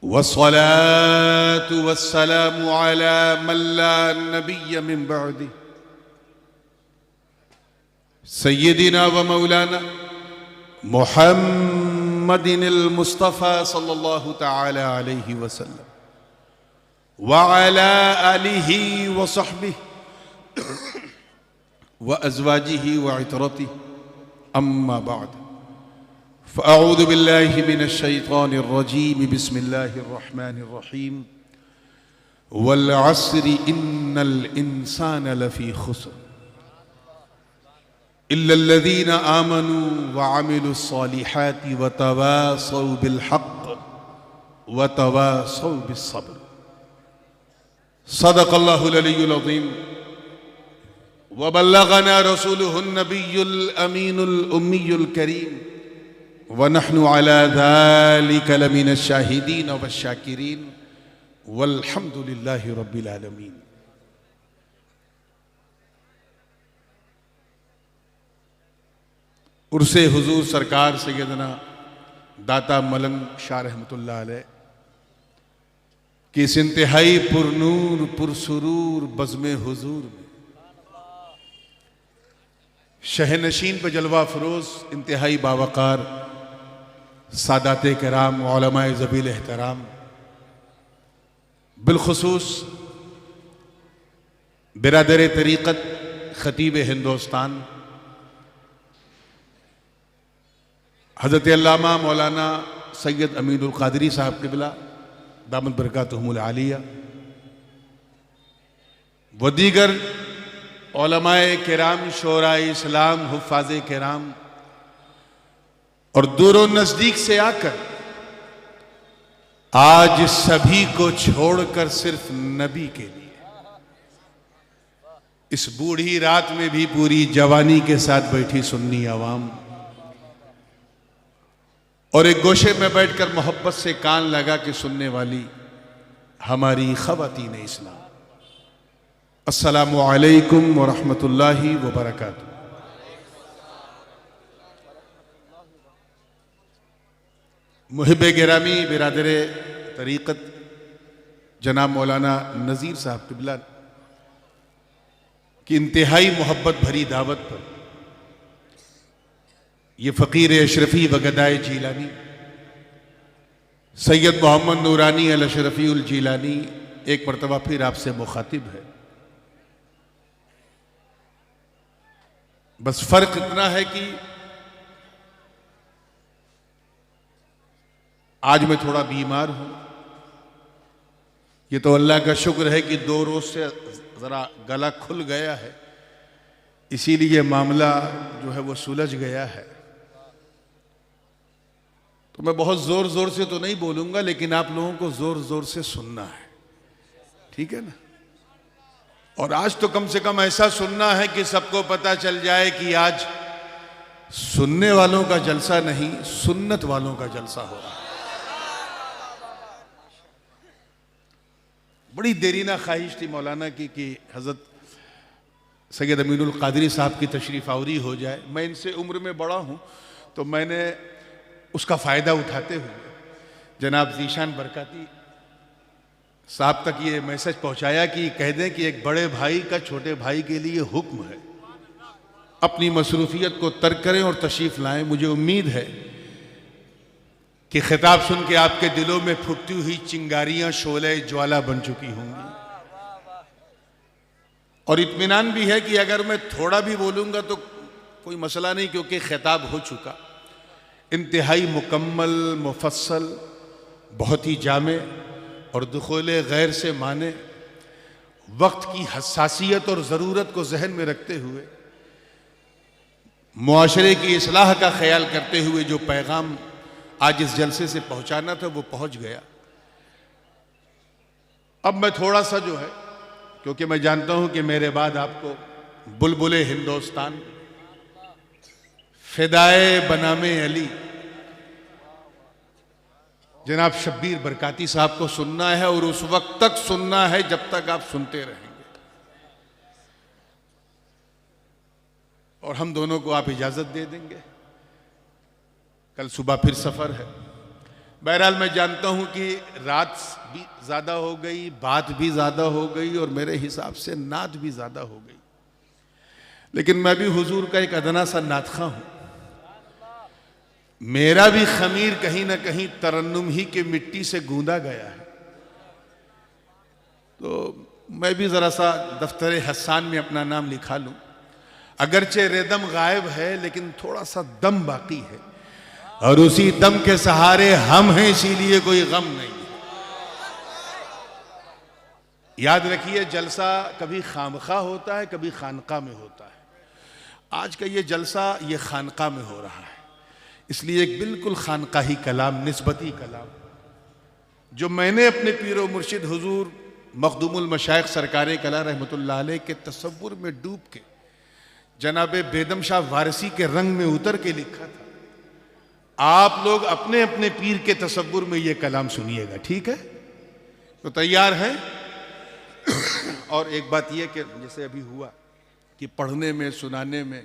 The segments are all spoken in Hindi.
वस्सलातु वस्सलामु अला मन ला नबिय्य मिन बअदी सय्यदिना व मौलाना मुहम्मदिनिल मुस्तफ़ा सल्लल्लाहु तआला अलैहि वसल्लम व अला आलिहि व सहबिहि व अज़वाजिहि व इतरतिहि अम्मा बाद फ़अऊज़ु बिल्लाहि मिनश शैतानिर रजीम बिस्मिल्लाहिर रहमानिर रहीम वल अस्रि इन्नल इंसाना लफ़ी खुस्र इल्लल्लज़ीना आमनू व अमिलुस सालिहाति व तवासौ बिल हक़्क़ व तवासौ बिस सब्र। सदक़ल्लाहुल अलियुल अज़ीम व बल्लगना रसूलुहुन नबियुल अमीनुल उम्मियुल करीम व नहनु अला ज़ालिका लमिनश शाहिदीन व शाकिरीन वल्हम्दुलिल्लाहि रब्बिल आलमीन। उर्से हुजूर सरकार सैयदना दाता मलंग शाह रहमतुल्लाह अलैह कि इस इंतहाई पुरनूर पुरसुरूर बज़्मे हुजूर में शहनशीन पे जलवा फरोज इंतहाई बावकार सादाते किराम उलमाए ज़बील एहतराम बिलखुसूस बिरादर तरीक़त ख़तीब हिंदुस्तान हज़रत अल्लामा मौलाना सैयद अमीनुल क़ादरी साहब क़िबला दामत बरकातुहुमुल आलिया व दीगर उलमाए किराम शोराए इस्लाम हुफ़ाज़े किराम और दूरों नज़दीक से आकर आज सभी को छोड़कर सिर्फ नबी के लिए इस बूढ़ी रात में भी पूरी जवानी के साथ बैठी सुन्नी आवाम और एक गोशे में बैठकर मोहब्बत से कान लगा के सुनने वाली हमारी ख़वातीन इस्लाम, अस्सलामु अलैकुम व रहमतुल्लाहि व बरकातुहू। मुहिब गिरामी बिरादर तरीक़त जनाब मौलाना नज़ीर साहब क़िबला की इंतहाई मोहब्बत भरी दावत पर ये फ़कीर अशरफ़ी व गदाए जीलानी सैयद मोहम्मद नूरानी अल अशरफ़ीउल जीलानी एक मरतबा फिर आपसे मुखातिब है। बस फ़र्क इतना है कि आज मैं थोड़ा बीमार हूं। ये तो अल्लाह का शुक्र है कि 2 रोज़ से ज़रा गला खुल गया है, इसीलिए मामला जो है वो सुलझ गया है। तो मैं बहुत ज़ोर ज़ोर से तो नहीं बोलूँगा, लेकिन आप लोगों को ज़ोर ज़ोर से सुनना है, ठीक है ना। और आज तो कम से कम ऐसा सुनना है कि सबको पता चल जाए कि आज सुनने वालों का जलसा नहीं, सुन्नत वालों का जलसा हो रहा है। बड़ी देरीना ख्वाहिश थी मौलाना की कि हज़रत सैयद अमीनुल क़ादरी साहब की तशरीफ़ आवरी हो जाए। मैं इनसे उम्र में बड़ा हूँ, तो मैंने उसका फ़ायदा उठाते हुए जनाब ज़ीशान बरकाती साहब तक ये मैसेज पहुँचाया कि कह दें कि एक बड़े भाई का छोटे भाई के लिए हुक्म है, अपनी मसरूफ़ियत को तर्क करें और तशरीफ़ लाएँ। मुझे उम्मीद है कि खिताब सुन के आपके दिलों में फूटती हुई चिंगारियां शोले ज्वाला बन चुकी होंगी और इत्मीनान भी है कि अगर मैं थोड़ा भी बोलूंगा तो कोई मसला नहीं, क्योंकि खिताब हो चुका। इंतहाई मुकम्मल मुफस्सल, बहुत ही जामे और दुखोले गैर से माने, वक्त की हसासियत और ज़रूरत को जहन में रखते हुए मुआशरे की इस्लाह का ख्याल करते हुए जो पैगाम आज इस जलसे से पहुंचाना था वो पहुंच गया। अब मैं थोड़ा सा जो है, क्योंकि मैं जानता हूं कि मेरे बाद आपको बुलबुले हिंदुस्तान फिदाए बनामे अली जनाब शब्बीर बरकाती साहब को सुनना है और उस वक्त तक सुनना है जब तक आप सुनते रहेंगे। और हम दोनों को आप इजाज़त दे देंगे, कल सुबह फिर सफ़र है। बहरहाल मैं जानता हूं कि रात भी ज़्यादा हो गई, बात भी ज़्यादा हो गई और मेरे हिसाब से नात भी ज़्यादा हो गई, लेकिन मैं भी हुजूर का एक अदना सा नातखा हूं। मेरा भी खमीर कहीं ना कहीं तरन्नुम ही के मिट्टी से गूंदा गया है, तो मैं भी ज़रा सा दफ्तर हसान में अपना नाम लिखा लूं। अगरचे रेदम गायब है लेकिन थोड़ा सा दम बाकी है, और उसी दम के सहारे हम हैं, इसीलिए कोई गम नहीं। याद रखिए, जलसा कभी खामखा होता है, कभी खानका में होता है। आज का ये जलसा ये खानका में हो रहा है, इसलिए एक बिल्कुल खानकाही कलाम, निस्बती कलाम, जो मैंने अपने पीरो मुर्शिद हुजूर मखदूमुल मशाइख सरकार कला रहमतुल्लाह अलैह के तसव्वुर में डूब के जनाबे बेदम शाह वारसी के रंग में उतर के लिखा था। आप लोग अपने अपने पीर के तसव्वुर में ये कलाम सुनिएगा, ठीक है? तो तैयार हैं? और एक बात यह कि जैसे अभी हुआ कि पढ़ने में, सुनाने में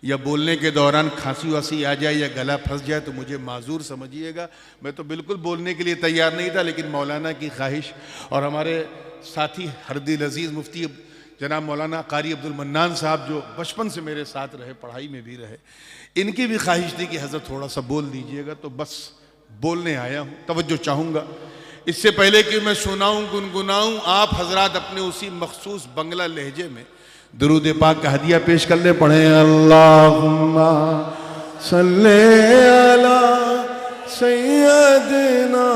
या बोलने के दौरान खांसी वासी आ जाए या गला फंस जाए तो मुझे माजूर समझिएगा। मैं तो बिल्कुल बोलने के लिए तैयार नहीं था, लेकिन मौलाना की ख्वाहिश और हमारे साथी हरदिल अजीज़ मुफ्ती जनाब मौलाना कारी अब्दुल मन्नान साहब, जो बचपन से मेरे साथ रहे, पढ़ाई में भी रहे, इनकी भी ख्वाहिश थी कि हज़रत थोड़ा सा बोल दीजिएगा, तो बस बोलने आया हूँ। तवज्जो चाहूँगा। इससे पहले कि मैं सुनाऊँ, गुनगुनाऊँ, आप हजरात अपने उसी मखसूस बंगला लहजे में दुरूद पाक का हदिया पेश कर ले। पढ़े अल्लाहुम्मा सल्ले अला सय्यदना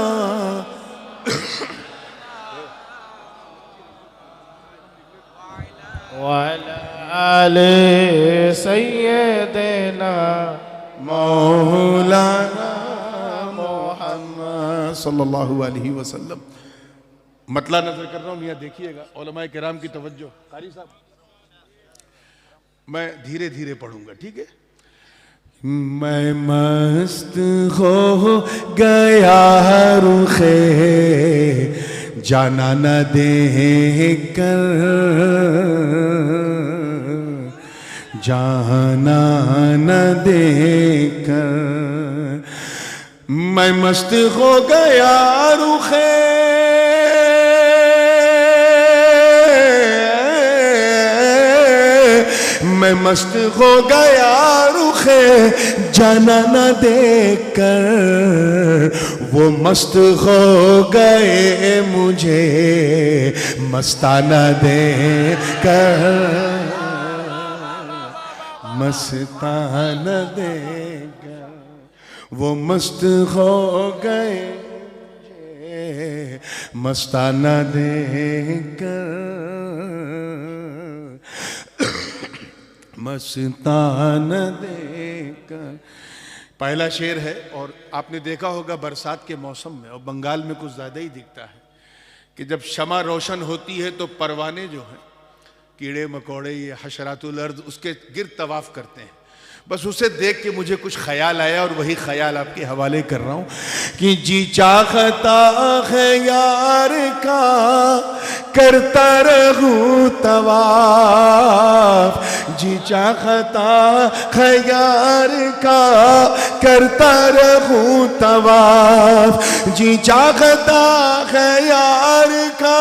वअला आले सय्यदना मौलाना मुहम्मद सल्लल्लाहु अलैहि वसल्लम। मतला नजर कर रहा हूँ, मियाँ देखिएगा, उलमाए किराम की तवज्जो। कारी साहब, मैं धीरे धीरे पढ़ूंगा, ठीक है? मैं मस्त हो गया रुखे जाना न दे कर, जाना न दे कर, मैं मस्त हो गया रुखे मैं मस्त हो गया रुखे जाना न देख कर, वो मस्त हो गए मुझे मस्ताना देख कर, मस्ताना देख कर, वो मस्त हो गए मुझे मस्ताना देख कर, मस्तान देकर। पहला शेर है, और आपने देखा होगा बरसात के मौसम में और बंगाल में कुछ ज़्यादा ही दिखता है कि जब शमा रोशन होती है तो परवाने जो हैं, कीड़े मकोड़े, ये हशरातुल अर्द, उसके गिर्द तवाफ करते हैं। बस उसे देख के मुझे कुछ ख्याल आया और वही ख्याल आपके हवाले कर रहा हूँ कि जी चाहता है यार का करता रहूं तवाफ, जी चाहता है यार का करता रहूं तवाफ, जी चाहता है यार का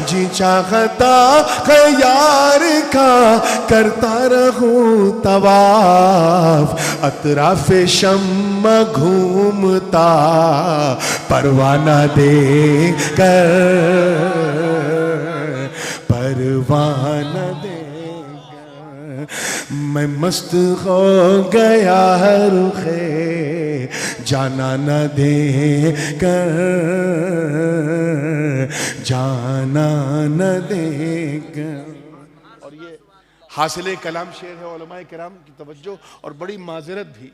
जी चाहता है यार का करता रहूं तवाफ, अतराफ शम्म घूमता परवाना दे कर, परवाना दे कर, मैं मस्त हो गया रुखे जाना न दे कर, जाना न दे कर। और ये हासिले कलाम शेर है, उलमाए किराम की तवज्जो। और बड़ी माजरत भी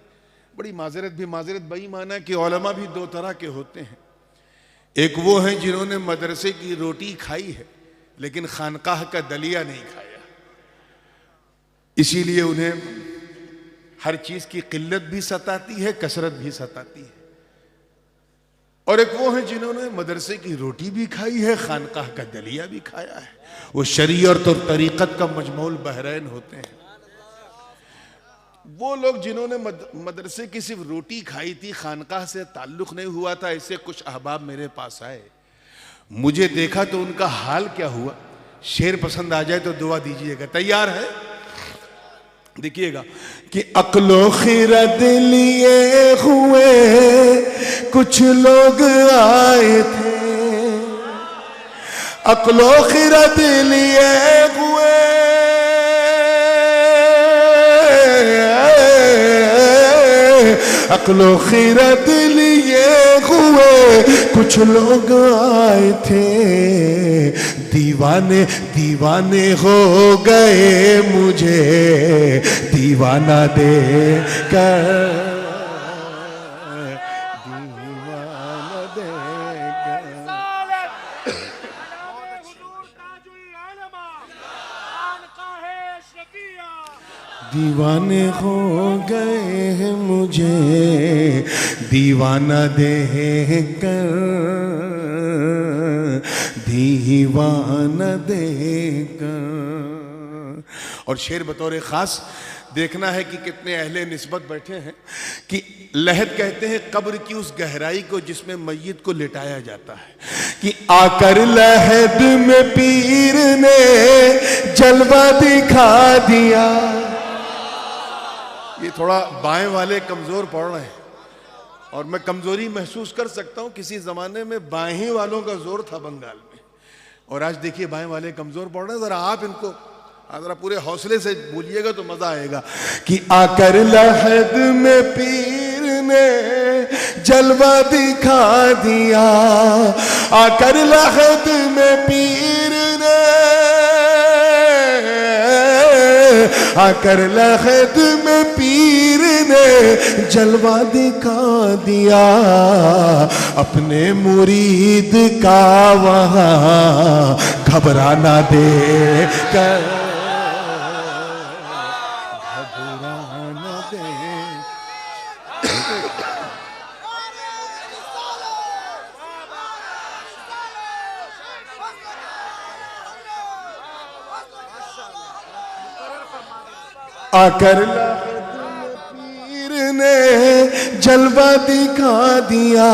माजरत बेईमाना कि उलमा भी दो तरह के होते हैं। एक वो हैं जिन्होंने मदरसे की रोटी खाई है लेकिन खानकाह का दलिया नहीं खाया, इसीलिए उन्हें हर चीज की किल्लत भी सताती है, कसरत भी सताती है। और एक वो हैं जिन्होंने मदरसे की रोटी भी खाई है, खानकाह का दलिया भी खाया है। वो शरीयत और तरीक़त का मजमूल बहरैन होते हैं। वो लोग जिन्होंने मदरसे की सिर्फ रोटी खाई थी, खानकाह से ताल्लुक नहीं हुआ था, ऐसे कुछ अहबाब मेरे पास आए, मुझे देखा तो उनका हाल क्या हुआ। शेर पसंद आ जाए तो दुआ दीजिएगा। तैयार है? देखिएगा कि अक्लो खिरत लिए हुए कुछ लोग आए थे, अक्लो खिरत लिए हुए अक्लो खिरत लिए हुए कुछ लोग आए थे, दीवाने दीवाने हो गए मुझे दीवाना दे कर, दीवाना दे कर। दीवाने हो गए मुझे दीवाना दे कर, दीवाना दे कर। और शेर बतौर खास देखना है कि कितने अहले निस्बत बैठे हैं कि लहद कहते हैं कब्र की उस गहराई को जिसमें मैयत को लिटाया जाता है, कि आकर लहद में पीर ने जलवा दिखा दिया। ये थोड़ा बाएं वाले कमजोर पड़ रहे हैं और मैं कमजोरी महसूस कर सकता हूं। किसी जमाने में बाएं वालों का जोर था बंगाल में, और आज देखिए बाएं वाले कमजोर पड़ रहे हैं। जरा आप इनको जरा पूरे हौसले से बोलिएगा तो मजा आएगा कि आकर लहद में पीर ने जलवा दिखा दिया, आकर लहद में पीर ने आकर लहद में पीर ने जलवा दिखा दिया, अपने मुरीद का वहां घबराना दे कर, घबराना दे। आकर लहद में पीर ने जलवा दिखा दिया,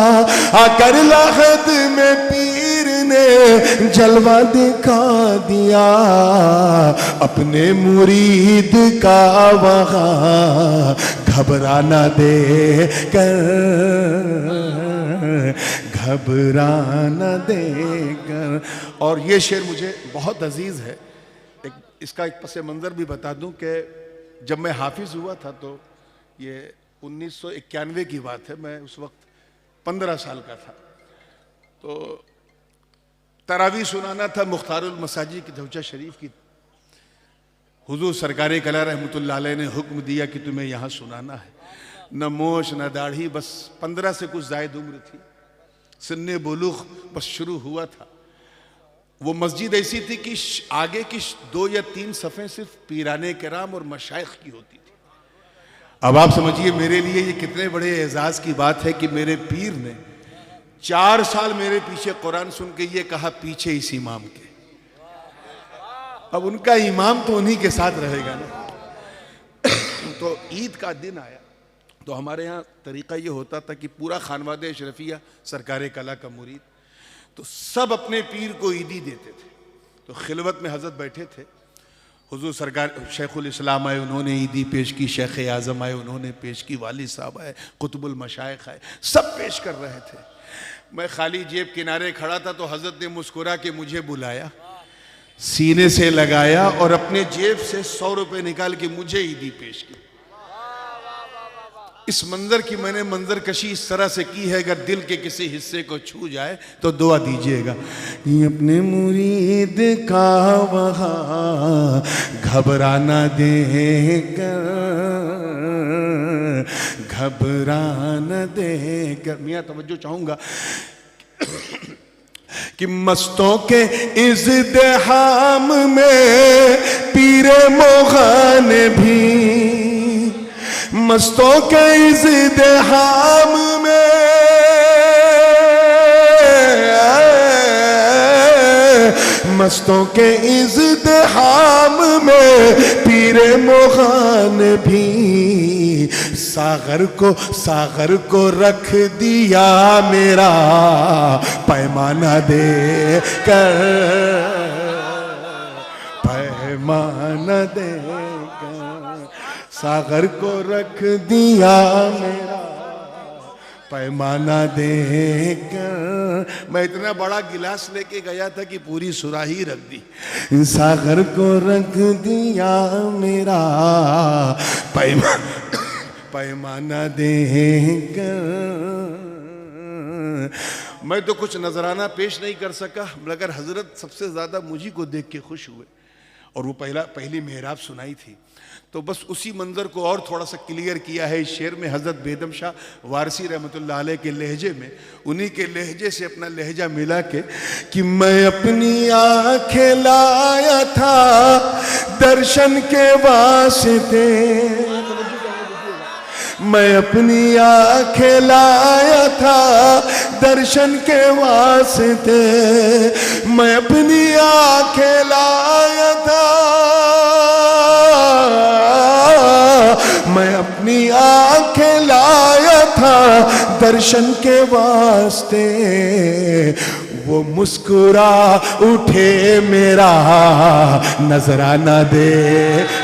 आकर लहद में पीर ने जलवा दिखा दिया, अपने मुरीद का वहां घबराना दे कर, घबराना दे कर। और ये शेर मुझे बहुत अजीज है। इसका एक पस मंजर भी बता दूं कि जब मैं हाफिज हुआ था तो ये 1991 की बात है, मैं उस वक्त 15 साल का था, तो तरावी सुनाना था मुख्तारुल मसाजिद की धौचा शरीफ की। हुजूर सरकार कला रहमतुल्लाह अलैह ने हुक्म दिया कि तुम्हें यहाँ सुनाना है। न मोश न दाढ़ी, बस 15 से कुछ जायद उम्र थी, सिन्ने बुलूग बस शुरू हुआ था। वो मस्जिद ऐसी थी कि आगे की 2 या 3 सफ़े सिर्फ पीराने किराम और मशाइख की होती थी। अब आप समझिए मेरे लिए ये कितने बड़े एजाज की बात है कि मेरे पीर ने 4 साल मेरे पीछे कुरान सुन के ये कहा पीछे इस इमाम के। अब उनका इमाम तो उन्हीं के साथ रहेगा ना। तो ईद का दिन आया तो हमारे यहाँ तरीका ये होता था कि पूरा खानवादे अशरफिया सरकार कला का मुरीद तो सब अपने पीर को ईदी देते थे। तो खिलवत में हजरत बैठे थे, हुजूर सरकार शेखुल इस्लाम आए, उन्होंने ईदी पेश की, शेख आज़म आए, उन्होंने पेश की, वाली साहब आए, कुतुबुल मशाइख आए, सब पेश कर रहे थे। मैं खाली जेब किनारे खड़ा था तो हजरत ने मुस्कुरा के मुझे बुलाया, सीने से लगाया और अपने जेब से 100 रुपए निकाल के मुझे ईदी पेश की। इस मंजर की मैंने मंजर कशी इस तरह से की है, अगर दिल के किसी हिस्से को छू जाए तो दुआ दीजिएगा। अपने मुरीद का वहां घबराना देकर, घबराना देकर। मियां तवज्जो चाहूंगा कि मस्तों के इज़्दिहाम में पीरे मोगान भी, मस्तों के इज़्दिहाम में मस्तों के इज़्दिहाम इज़्तिहाम में पीरे मोगान भी सागर को रख दिया मेरा पैमाना दे कर, पैमाना दे कर, सागर को रख दिया मेरा पैमाना देकर। मैं इतना बड़ा गिलास लेके गया था कि पूरी सुराही रख दी। सागर को रख दिया मेरा पैमाना देकर। मैं तो कुछ नजराना पेश नहीं कर सका, मगर हजरत सबसे ज्यादा मुझी को देख के खुश हुए और वो पहली मेहराब सुनाई थी। तो बस उसी मंजर को और थोड़ा सा क्लियर किया है इस शेर में हजरत बेदम शाह वारसी रहमतुल्लाह अलैह के लहजे में, उन्हीं के लहजे से अपना लहजा मिला के कि मैं अपनी आंखें लाया था दर्शन के वास्ते, मैं अपनी आंखें लाया था दर्शन के वास्ते, मैं अपनी आंखें लाया था, मैं अपनी आंखें लाया था दर्शन के वास्ते। वो मुस्कुरा उठे मेरा नजराना दे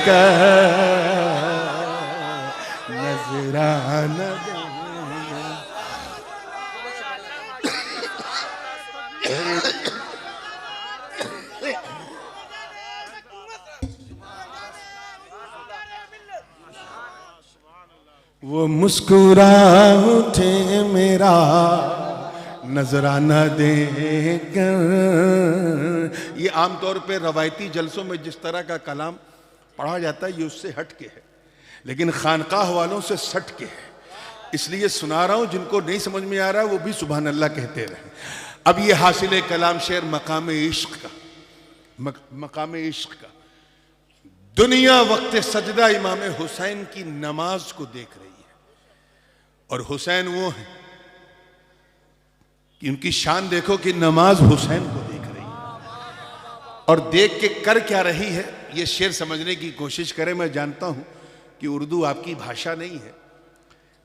कर, नजराना दे। वो मुस्कुरा उठे मेरा नजराना देकर। ये आमतौर पे रवायती जलसों में जिस तरह का कलाम पढ़ा जाता है ये उससे हट के है, लेकिन खानकाह वालों से सट के है, इसलिए सुना रहा हूं। जिनको नहीं समझ में आ रहा है वो भी सुभान अल्लाह कहते रहे। अब ये हासिल कलाम शेर मकाम इश्क का, मकाम इश्क का। दुनिया वक्त सजदा इमाम हुसैन की नमाज को देख रही है और हुसैन वो है कि उनकी शान देखो कि नमाज हुसैन को देख रही है और देख के कर क्या रही है ये शेर समझने की कोशिश करें। मैं जानता हूं कि उर्दू आपकी भाषा नहीं है,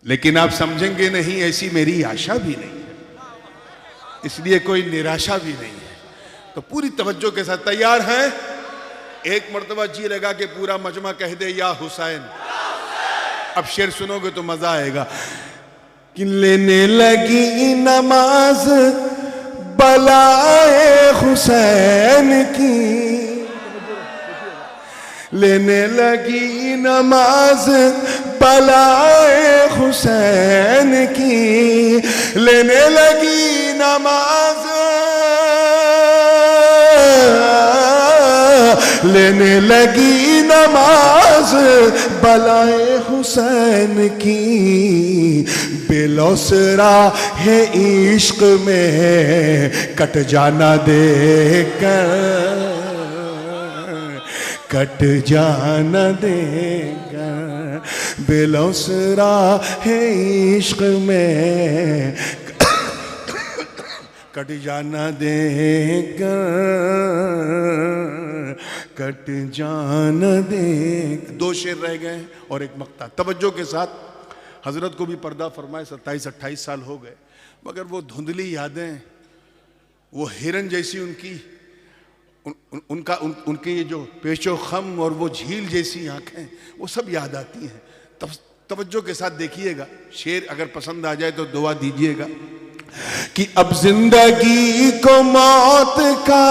लेकिन आप समझेंगे नहीं ऐसी मेरी आशा भी नहीं है, इसलिए कोई निराशा भी नहीं है। तो पूरी तवज्जो के साथ तैयार हैं? एक मर्तबा जी लगा के पूरा मजमा कह दे या हुसैन। अब शेर सुनोगे तो मजा आएगा कि लेने लगी नमाज बलाए हुसैन की, लेने लगी नमाज बलाए हुसैन की, लेने लगी नमाज, लेने लगी नमाज बलाए हुसैन की। बेलौसरा है इश्क में कट जाना देकर, कट जाना देकर। बेलौसरा है इश्क में कट जाना देकर, कट जाना दे। दो शेर रह गए और एक मक्ता। तवज्जो के साथ, हजरत को भी पर्दा फरमाए 27-28 साल हो गए, मगर वो धुंधली यादें, वो हिरन जैसी उनकी उनके ये जो पेशो खम और वो झील जैसी आंखें, वो सब याद आती हैं। तवज्जो के साथ देखिएगा, शेर अगर पसंद आ जाए तो दुआ दीजिएगा कि अब जिंदगी को मौत का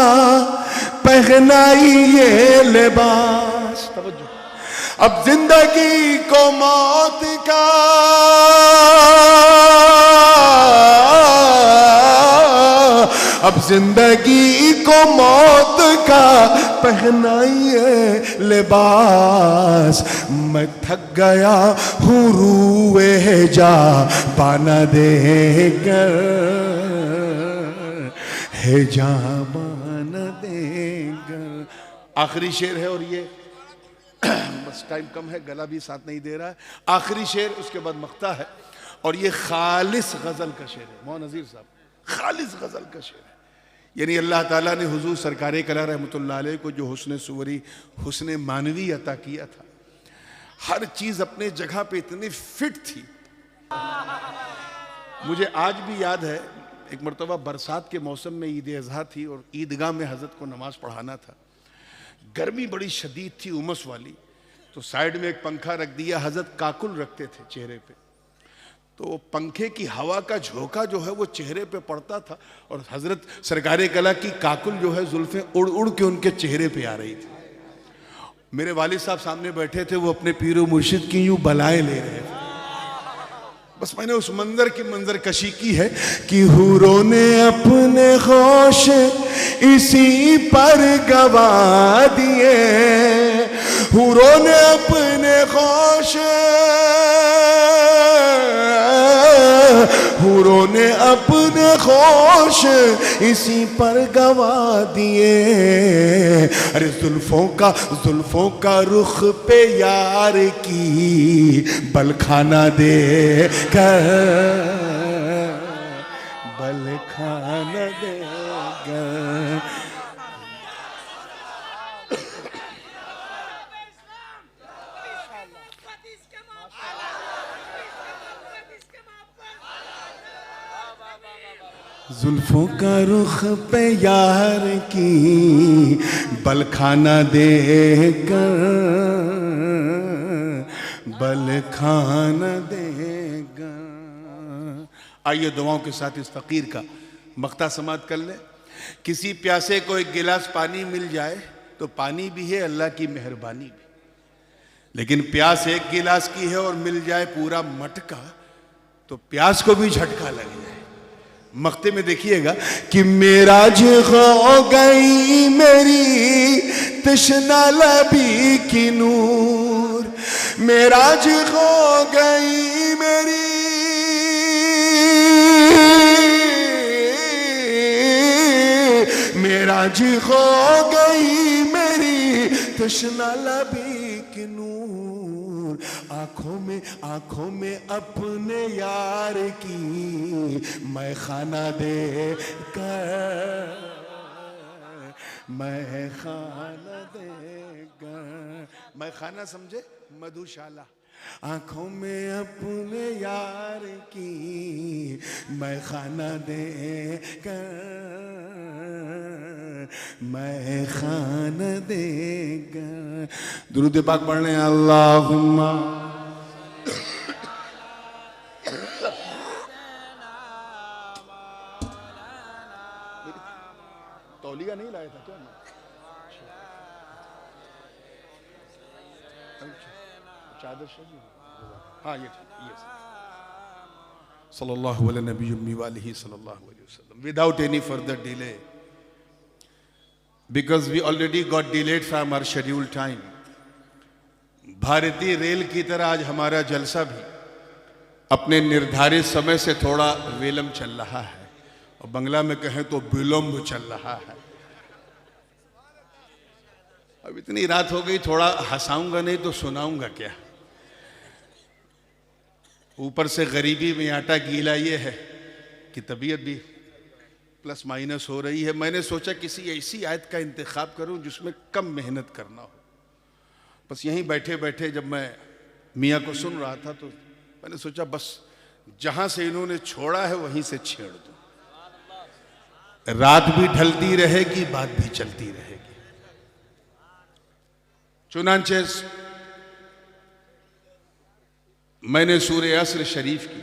पहनाई ये लिबास। तवज्जो, अब जिंदगी को मौत का, अब जिंदगी को मौत का पहनाइए लिबास। मैं थक गया हूँ रूए जा पाना देकर, है जा पाना देकर। आखिरी शेर है और ये बस टाइम कम है, गला भी साथ नहीं दे रहा है। आखिरी शेर, उसके बाद मक्ता है और ये खालिस गजल का शेर है। मोहन नजीर साहब, खालिस गजल का शेर है। यानी अल्लाह ताला ने हुजूर सरकार कला रहमतुल्लाह अलैह को जो हुस्न सुवरी, हुस्न मानवी अता किया था, हर चीज अपने जगह पे इतनी फिट थी। मुझे आज भी याद है, एक मरतबा बरसात के मौसम में ईद अज़हा थी और ईदगाह में हजरत को नमाज पढ़ाना था। गर्मी बड़ी शदीद थी, उमस वाली, तो साइड में एक पंखा रख दिया। हजरत काकुल रखते थे चेहरे पे, तो पंखे की हवा का झोंका जो है वो चेहरे पे पड़ता था और हजरत सरकार कला की काकुल जो है जुल्फें उड़ उड़ के उनके चेहरे पे आ रही थी। मेरे वालिद साहब सामने बैठे थे, वो अपने पीरो मुर्शिद की यूं बलाएं ले रहे थे। बस मैंने उस मंजर की मंजर कशी की है कि हूरों ने अपने होश इसी पर गवा दिए, हूरों ने अपने होश, हूरों ने अपने होश इसी पर गवा दिए। अरे जुल्फों का रुख पे यार की बलखाना दे कर, बलखाना दे कर। जुल्फों का रुख पे यार की बलखाना दे कर, बलखाना देगा। आइए दुआओं के साथ इस फकीर का मक्ता समात कर ले। किसी प्यासे को एक गिलास पानी मिल जाए तो पानी भी है, अल्लाह की मेहरबानी भी। लेकिन प्यास एक गिलास की है और मिल जाए पूरा मटका तो प्यास को भी झटका लग जाए। मक्ते में देखिएगा कि मेराज हो गई मेरी तशना लबी की नूर, मेराज हो गई मेरी, मेराज हो गई मेरी तशना लबी की नूर। आंखों में अपने यार की मैं खाना दे कर, मैं खाना देगा। मैं खाना समझे, मधुशाला। आंखों में अपने यार की मैं खाना दे कर, मैं खाना देगा। दुरूद पाक पढ़ने अल्लाहुम्मा तौलिया नहीं लाया था क्या? चादर चाहिए? हाँ ये सल्लल्लाहु अलैहि नबी वालिही सल्लल्लाहु अलैहि वसल्लम। Without any further delay, because we already got delayed from our scheduled time, भारतीय रेल की तरह आज हमारा जलसा भी अपने निर्धारित समय से थोड़ा विलंब चल रहा है, और बंगला में कहें तो विलंब चल रहा है। अब इतनी रात हो गई, थोड़ा हंसाऊंगा नहीं तो सुनाऊंगा क्या। ऊपर से गरीबी में आटा गीला ये है कि तबीयत भी प्लस माइनस हो रही है। मैंने सोचा किसी ऐसी आयत का इंतखाब करूं जिसमें कम मेहनत करना हो। बस यहीं बैठे बैठे जब मैं मियाँ को सुन रहा था तो मैंने सोचा बस जहां से इन्होंने छोड़ा है वहीं से छेड़ दूं। रात भी ढलती रहेगी, बात भी चलती रहेगी। चुनांचे मैंने सूरे असर शरीफ की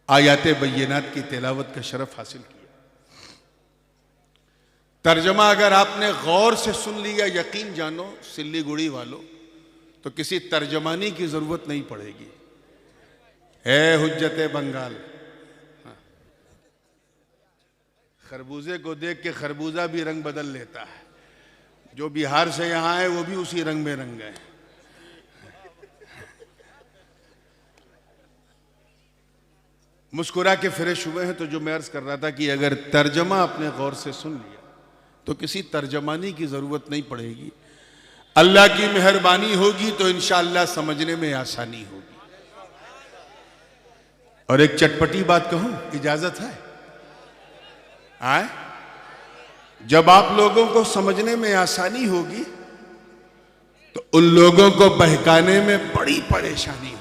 आयाते बय्यनात की तिलावत का शरफ हासिल किया। तर्जमा अगर आपने गौर से सुन लिया, यकीन जानो सिल्लीगुड़ी वालों, तो किसी तर्जमानी की जरूरत नहीं पड़ेगी। है हुज्जते बंगाल। खरबूजे को देख के खरबूजा भी रंग बदल लेता है। जो बिहार से यहां आए वो भी उसी रंग में रंग गए। मुस्कुरा के फ्रेश हुए हैं। तो जो मैं अर्ज कर रहा था कि अगर तर्जमा अपने गौर से सुन लिया तो किसी तर्जमानी की जरूरत नहीं पड़ेगी। अल्लाह की मेहरबानी होगी तो इंशाअल्लाह समझने में आसानी होगी। और एक चटपटी बात कहूं, इजाजत है? आए, जब आप लोगों को समझने में आसानी होगी तो उन लोगों को बहकाने में बड़ी परेशानी होगी।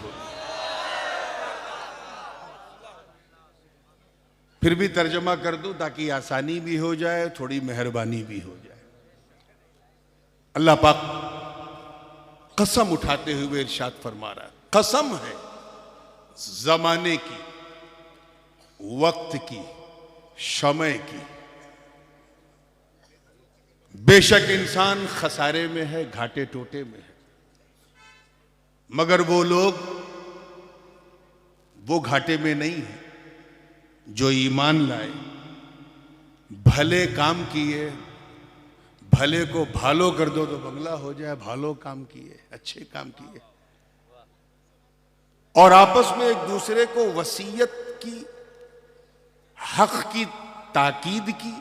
फिर भी तर्जमा कर दूं ताकि आसानी भी हो जाए, थोड़ी मेहरबानी भी हो जाए। अल्लाह पाक कसम उठाते हुए इरशाद फरमा रहा है, कसम है जमाने की, वक्त की, समय की, बेशक इंसान खसारे में है, घाटे टोटे में है, मगर वो लोग वो घाटे में नहीं है जो ईमान लाए, भले काम किए। भले को भालो कर दो तो बंगला हो जाए, भालो काम किए, अच्छे काम किए, और आपस में एक दूसरे को वसीयत की, हक की ताकीद की,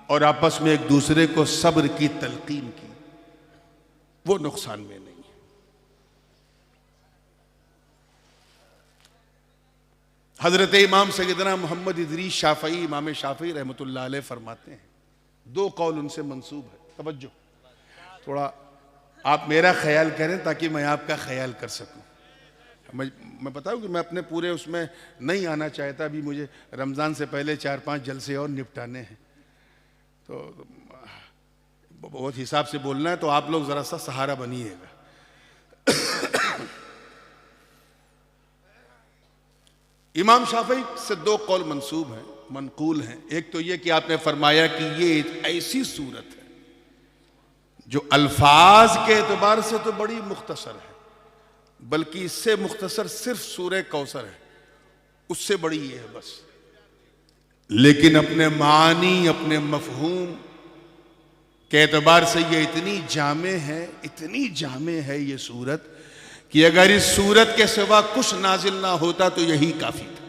और आपस में एक दूसरे को सब्र की तलकीन की, वो नुकसान में नहीं है। हजरत इमाम सैयदना मोहम्मद इदरीस शाफई, इमाम शाफई रहमतुल्लाह अलैह फरमाते हैं, दो कौल उनसे मंसूब है। तवज्जो, थोड़ा आप मेरा ख्याल करें ताकि मैं आपका ख्याल कर सकूं। मैं बताऊं कि मैं अपने पूरे उसमें नहीं आना चाहता, अभी मुझे रमज़ान से पहले 4-5 जलसे और निपटाने हैं, तो बहुत हिसाब से बोलना है, तो आप लोग ज़रा सा सहारा बनिएगा। इमाम शाफई से दो कौल मंसूब हैं, मनकूल हैं। एक तो ये कि आपने फरमाया कि ये ऐसी सूरत है जो अल्फाज के एतबार से तो बड़ी मुख्तसर है, बल्कि इससे मुख्तसर सिर्फ सूरह कौसर है, उससे बड़ी ये है बस। लेकिन अपने मानी, अपने मफहूम के एतबार से ये इतनी जामे है, इतनी जामे है ये सूरत कि अगर इस सूरत के सिवा कुछ नाजिल ना होता तो यही काफी था।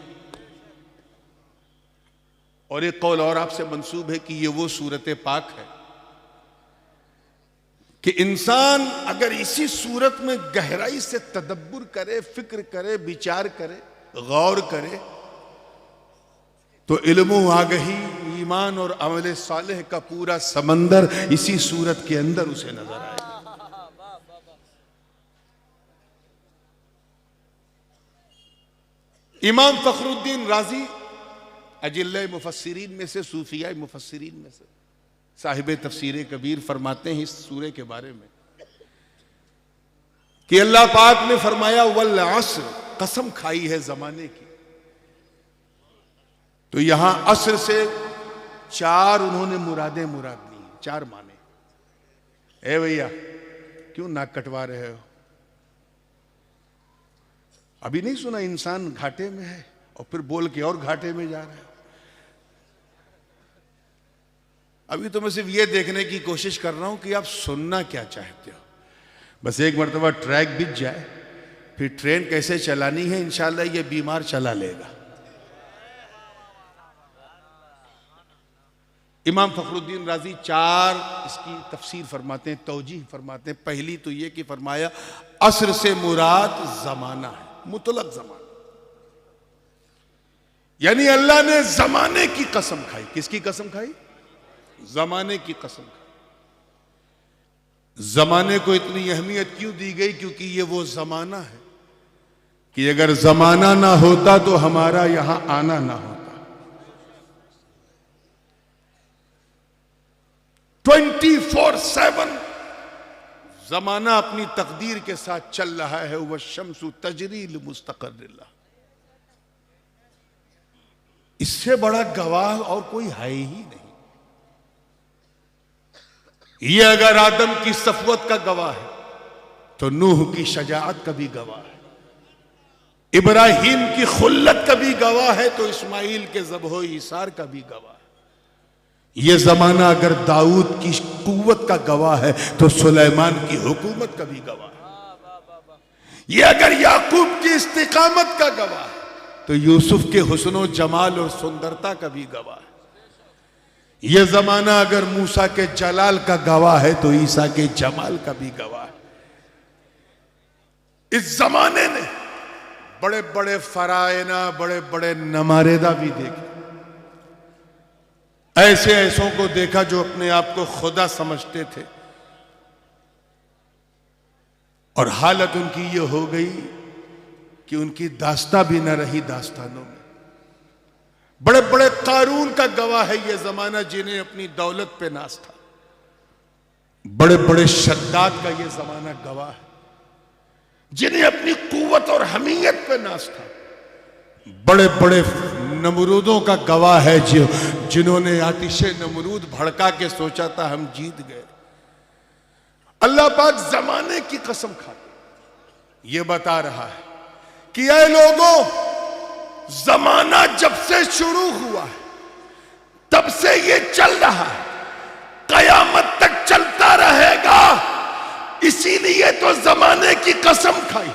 और एक कौल और आपसे मंसूब है कि ये वो सूरत पाक है कि इंसान अगर इसी सूरत में गहराई से तदब्बुर करे, फिक्र करे, विचार करे, गौर करे, तो इल्म आगही, ईमान और अमल सालेह का पूरा समंदर इसी सूरत के अंदर उसे नजर आएगा। इमाम फखरुद्दीन राजी अजिल्ले मुफस्सिरीन में से, सूफिया मुफस्सिरीन में से, साहिब तफसीर कबीर फरमाते हैं इस सूरे के बारे में कि अल्लाह पाक ने फरमाया वल अस्र, कसम खाई है जमाने की। तो यहां अस्र से चार उन्होंने मुराद ली, चार माने। ए भैया क्यों नाक कटवा रहे हो? अभी नहीं सुना इंसान घाटे में है और फिर बोल के और घाटे में जा रहे हो? अभी तो मैं सिर्फ ये देखने की कोशिश कर रहा हूं कि आप सुनना क्या चाहते हो। बस एक मरतबा ट्रैक बिछ जाए, फिर ट्रेन कैसे चलानी है इंशाल्लाह ये बीमार चला लेगा। इमाम फखरुद्दीन राजी चार इसकी तफसीर फरमाते हैं, तौजीह फरमाते हैं। पहली तो ये कि फरमाया अस्र से मुराद जमाना है, मुतलक जमाना, यानी अल्लाह ने जमाने की कसम खाई। किसकी कसम खाई? जमाने की कसम खाई। जमाने को इतनी अहमियत क्यों दी गई? क्योंकि ये वो जमाना है कि अगर जमाना ना होता तो हमारा यहां आना ना होता। 24/7 जमाना अपनी तकदीर के साथ चल रहा है। वह शम्सु तजरी लिमुस्तक़र्रिल्लाह, इससे बड़ा गवाह और कोई है ही नहीं। ये अगर आदम की सफवत का गवाह है तो नूह की शजाअत का भी गवाह है, इब्राहिम की खुल्लत का भी गवाह है तो इस्माइल के ज़ब्हो ईसार का भी गवाह है। ये जमाना अगर दाऊद की कुव्वत का गवाह है तो सुलेमान की हुकूमत का भी गवाह है। ये अगर याकूब की इस्तिकामत का गवाह है तो यूसुफ के हुस्नो जमाल और सुंदरता का भी गवाह है। यह जमाना अगर मूसा के जलाल का गवाह है तो ईसा के जमाल का भी गवाह है। इस जमाने ने बड़े बड़े फरायना, बड़े बड़े नमारेदा भी देखे, ऐसे ऐसों को देखा जो अपने आप को खुदा समझते थे और हालत उनकी ये हो गई कि उनकी दास्तां भी न रही दास्तानों में। बड़े बड़े कारून का गवाह है ये जमाना, जिन्हें अपनी दौलत पे नाज था। बड़े बड़े शद्दाद का ये जमाना गवाह है, जिन्हें अपनी कुव्वत और हमीयत पे नाज था। बड़े बड़े नमरूदों का गवाह है जिन्होंने आतिशे नमरूद भड़का के सोचा था हम जीत गए। अल्लाह पाक जमाने की कसम खाते ये बता रहा है कि ऐ लोगों, जमाना जब से शुरू हुआ है तब से ये चल रहा है, कयामत तक चलता रहेगा। इसीलिए तो जमाने की कसम खाई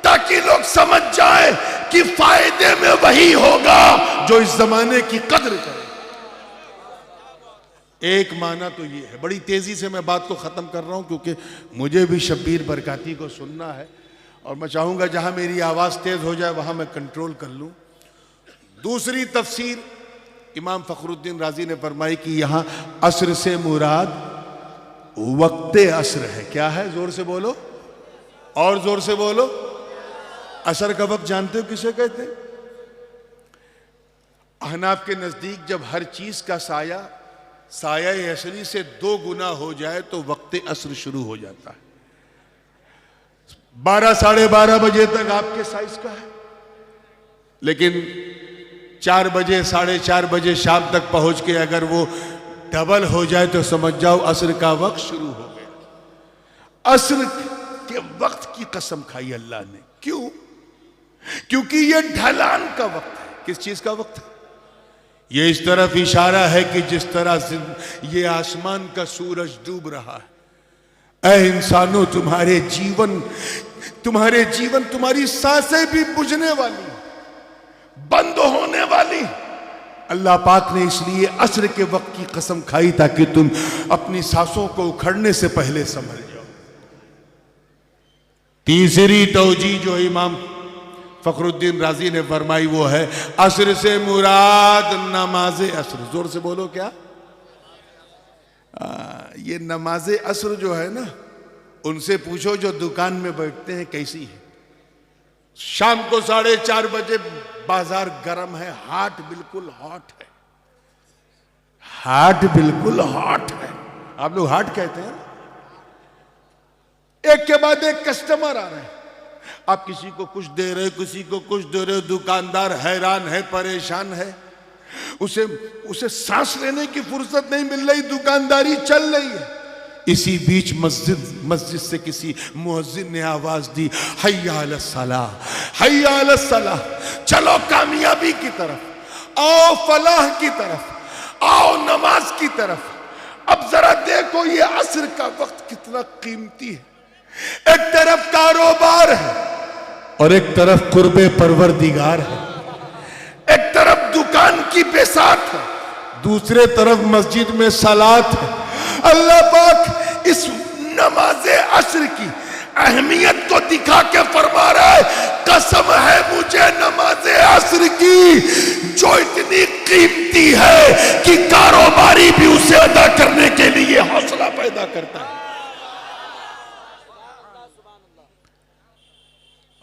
ताकि लोग समझ जाए कि फायदे में वही होगा जो इस जमाने की कद्र करे। एक माना तो ये है। बड़ी तेजी से मैं बात को खत्म कर रहा हूं क्योंकि मुझे भी शब्बीर बरकाती को सुनना है और मैं चाहूंगा जहां मेरी आवाज तेज हो जाए वहां मैं कंट्रोल कर लूं। दूसरी तफसीर इमाम फखरुद्दीन राजी ने फरमाई कि यहां असर से मुराद वक्ते असर है। क्या है? जोर से बोलो और जोर से बोलो। असर का वक्त जानते हो किसे कहते हैं? अहनाफ के नजदीक जब हर चीज का साया असली से 2 गुना हो जाए तो वक्ते असर शुरू हो जाता है। 12 साढ़े 12 बजे तक आपके साइज का है, लेकिन 4 बजे 4:30 बजे शाम तक पहुंच के अगर वो डबल हो जाए तो समझ जाओ असर का वक्त शुरू हो गया। असर के वक्त की कसम खाई अल्लाह ने। क्यों? क्योंकि ये ढलान का वक्त है। किस चीज का वक्त है? ये इस तरफ इशारा है कि जिस तरह ये आसमान का सूरज डूब रहा है, ऐ इंसानों तुम्हारे जीवन तुम्हारी सांसें भी बुझने वाली, बंद होने वाली। अल्लाह पाक ने इसलिए असर के वक्त की कसम खाई ताकि तुम अपनी सांसों को उखड़ने से पहले समझ जाओ। तीसरी तौजी जो इमाम फखरुद्दीन राजी ने फरमाई वो है असर से मुराद नमाजे असर। जोर से बोलो। क्या? ये नमाजे असर जो है ना, उनसे पूछो जो दुकान में बैठते हैं कैसी है। शाम को 4:30 बजे बाजार गर्म है, हाट बिल्कुल हॉट है। हाट बिल्कुल हॉट है। आप लोग हाट कहते हैं। एक के बाद एक कस्टमर आ रहे हैं, आप किसी को कुछ दे रहे, किसी को कुछ दे रहे। दुकानदार हैरान है, परेशान है, उसे सांस लेने की फुर्सत नहीं मिल रही, दुकानदारी चल रही है। इसी बीच मस्जिद से किसी मुअज्जिन ने आवाज दी, हय्या अलस सलाह, हय्या अलस सलाह। चलो कामयाबी की तरफ, आओ फलाह की तरफ, आओ नमाज की तरफ। अब जरा देखो ये असर का वक्त कितना कीमती है। एक तरफ कारोबार है और एक तरफ कुर्बे परवरदिगार है। एक तरफ दुकान की बेसात है, दूसरे तरफ मस्जिद में सलात है। अल्लाह पाक इस नमाजे असर की अहमियत को दिखा के फरमा रहा है, कसम है मुझे नमाजे असर की जो इतनी कीमती है कि कारोबारी भी उसे अदा करने के लिए हौसला पैदा करता है।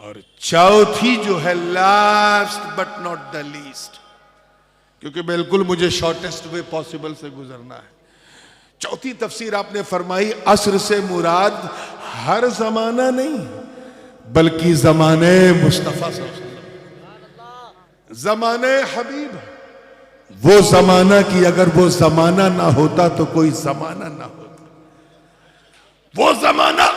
और चौथी जो है last but not the least, क्योंकि बिल्कुल मुझे शॉर्टेस्ट वे पॉसिबल से गुजरना है। चौथी तफसीर आपने फरमाई असर से मुराद हर जमाना नहीं बल्कि जमाने मुस्तफा सल्लल्लाहु अलैहि वसल्लम, जमाने हबीब। वो जमाना की अगर वो जमाना ना होता तो कोई जमाना ना होता। वो जमाना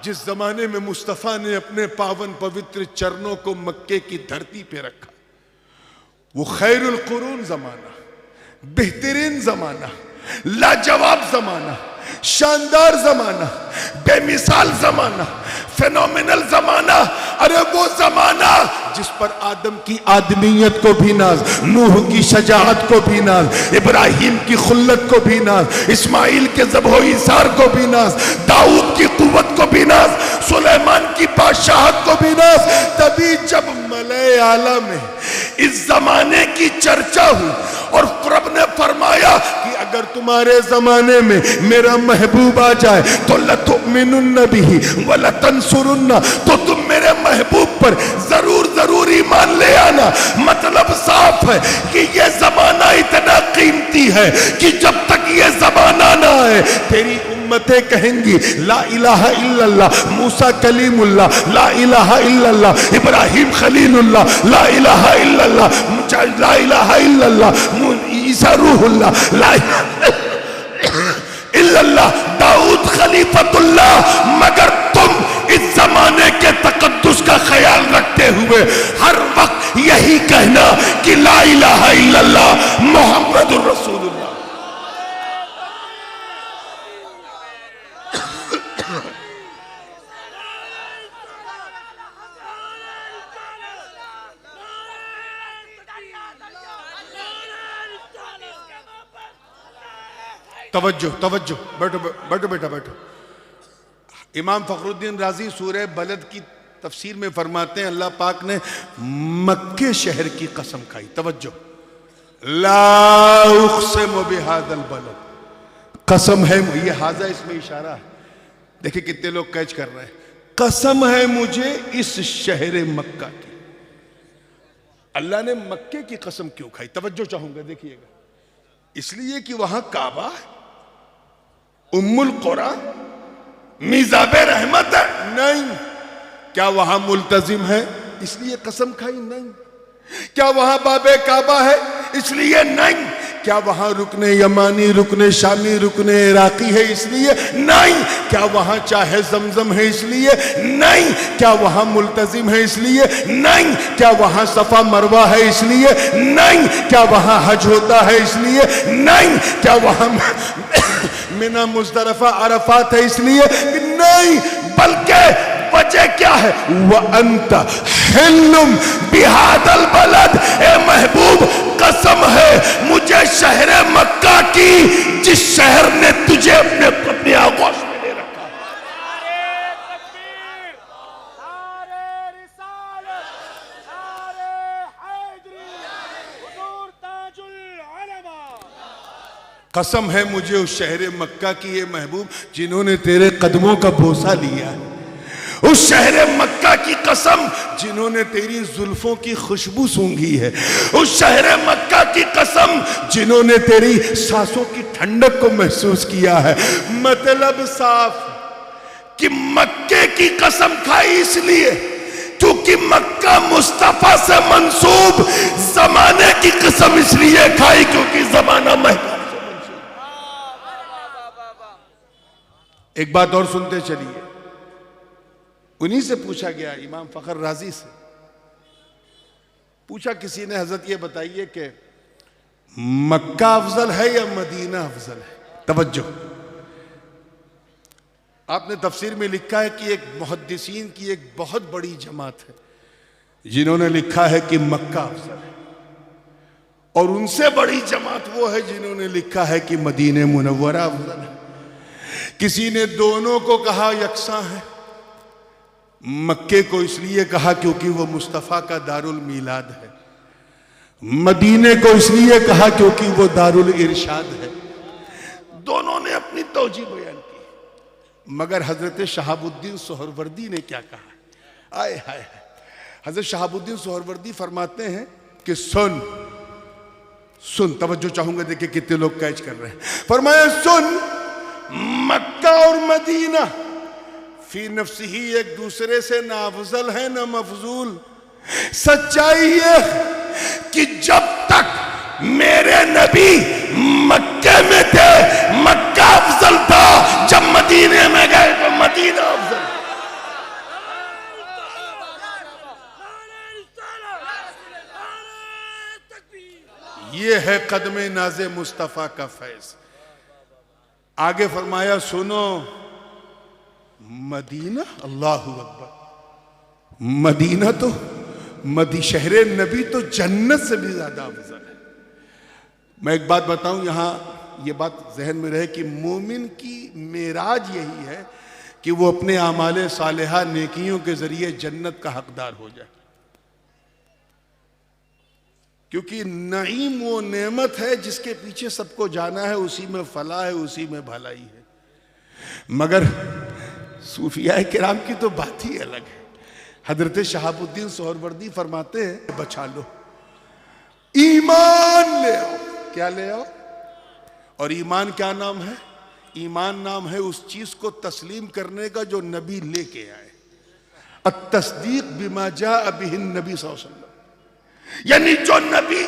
जिस जमाने में मुस्तफा ने अपने पावन पवित्र चरणों को मक्के की धरती पे रखा, वो खैरुल कुरून जमाना, बेहतरीन जमाना, लाजवाब जमाना, शानदार जमाना, बेमिसाल जमाना, फेनोमिनल जमाना। अरे वो जमाना जिस पर आदम की आदमियत को भी नाज, नूह की शजाअत को भी नाज, इब्राहिम की खुल्लत को भी नाज, इस्माइल के ज़ब्हो इसार को भी नाज, दाऊद की कुव्वत को भी नाज, सुलेमान की बादशाहत को भी नाज। तभी जब मले आला में इस जमाने की चर्चा हुई और रब ने फरमाया कि अगर तुम्हारे जमाने में मेरा महबूब आ जाए तो लतुमिनुन्न बिही व लतंसुरुन्ना, तो तुम मेरे महबूब पर जरूर जरूर ईमान ले आना। मतलब साफ है कि ये जमाना इतना कीमती है कि जब तक ये जमाना ना आए तेरी उम्मतें कहेंगी ला इलाहा इल्लल्लाह, मूसा कलीमुल्लाह ला इलाहा इल्लल्लाह, इब्राहिम खलीलुल्लाह ला इलाहा इल्लल्लाह, ला इलाहा इल्लल्लाह, ईसा रूहुल्लाह ला इल्लल्लाह, दाऊद खलीफतुल्लाह। मगर तुम इस जमाने के तकद्दुस का ख्याल रखते हुए हर वक्त यही कहना कि ला इलाहा इल्लल्लाह मुहम्मदुर रसूलुल्लाह। तवज्जो तवज्जो, बैठो बैठो बेटा बैठो। इमाम फखरुद्दीन राजी सूरह बलद की तफसीर में फरमाते हैं अल्लाह पाक ने मक्के शहर की कसम खाई। तवज्जो, ला उक़सिमु बिहाज़ल बलद, कसम है, ये हाजा इसमें इशारा है, देखिए कितने लोग कैच कर रहे हैं। कसम है मुझे इस शहर मक्का की। अल्लाह ने मक्के की कसम क्यों खाई? तवज्जो चाहूंगा, देखिएगा। इसलिए कि वहां काबा है, उम्मुल कुरा, मिज़ाबे रहमत है? नहीं। क्या वहां मुल्तजिम है इसलिए कसम खाई? नहीं। क्या वहां बाबे काबा है इसलिए? नहीं। क्या वहां रुकने यमानी, रुकने शामी, रुकने इराकी है इसलिए? नहीं। क्या वहां चाहे जमजम है इसलिए? नहीं। क्या वहां मुल्तजिम है इसलिए? नहीं। क्या वहां सफा मरवा है इसलिए? नहीं। क्या वहां हज होता है इसलिए? नहीं। क्या वहां मिना मुज़दलिफ़ा अरफात है इसलिए? नहीं। बल्कि वजह क्या है? वह अंता हिल्लुम बिहादल बलद, ए महबूब कसम है मुझे शहर मक्का की जिस शहर ने तुझे अपने आगोश में ले रखा। कसम है मुझे उस शहर मक्का की, ये महबूब जिन्होंने तेरे कदमों का बोसा लिया है। उस शहर मक्का की कसम जिन्होंने तेरी जुल्फों की खुशबू सूंघी है। उस शहर मक्का की कसम जिन्होंने तेरी सांसों की ठंडक को महसूस किया है। मतलब साफ कि मक्के की कसम खाई इसलिए क्योंकि मक्का मुस्तफा से मंसूब, जमाने की कसम इसलिए खाई क्योंकि जमाना महबूब से मंसूब। एक बात और सुनते चलिए। उन्हीं से पूछा गया, इमाम फखर राजी से पूछा किसी ने, हजरत ये बताइए कि मक्का अफजल है या मदीना अफजल है? तवज्जो, आपने तफसीर में लिखा है कि एक मुहद्दिसीन की एक बहुत बड़ी जमात है जिन्होंने लिखा है कि मक्का अफजल है, और उनसे बड़ी जमात वो है जिन्होंने लिखा है कि मदीने मुनव्वरा अफजल है। किसी ने दोनों को कहा यकसा है। मक्के को इसलिए कहा क्योंकि वो मुस्तफ़ा का दारुल मीलाद है, मदीने को इसलिए कहा क्योंकि वो दारुल इरशाद है। दोनों ने अपनी तौजी बयान की, मगर हजरत शहाबुद्दीन सोहरवर्दी ने क्या कहा? आए हाय, हजरत शहाबुद्दीन सोहरवर्दी फरमाते हैं कि सुन सुन, तवज्जो चाहूंगा, देखिए कितने लोग कैच कर रहे हैं। फरमाया सुन, मक्का और मदीना फी नफ्सी ही एक दूसरे से ना अफजल है ना मफजूल। सच्चाई ये कि जब तक मेरे नबी मक्के में थे मक्का अफजल था, जब मदीने में गए तो मदीना अफजल। ये है कदमे नाज़े मुस्तफ़ा का फैज़। आगे फरमाया सुनो, मदीना, अल्लाहु अकबर, मदीना तो मदी शहरे नबी तो जन्नत से भी ज्यादा अफजल है। मैं एक बात बताऊं, यहां ये बात जहन में रहे कि मोमिन की मेराज यही है कि वो अपने आमाले सालेहा नेकियों के जरिए जन्नत का हकदार हो जाए, क्योंकि नईम वो नेमत है जिसके पीछे सबको जाना है, उसी में फलाह है, उसी में भलाई है। मगर सूफिया किराम की तो बात ही अलग है। हजरत शहाबुद्दीन सोहरवर्दी फरमाते हैं, बचा लो, ईमान ले आओ। क्या ले आओ? और ईमान क्या नाम है? ईमान नाम है उस चीज को तस्लीम करने का जो नबी लेके आए। अत-तस्दीक बिमा जाअ बिहिन नबी सल्लल्लाहु अलैहि वसल्लम, यानी जो नबी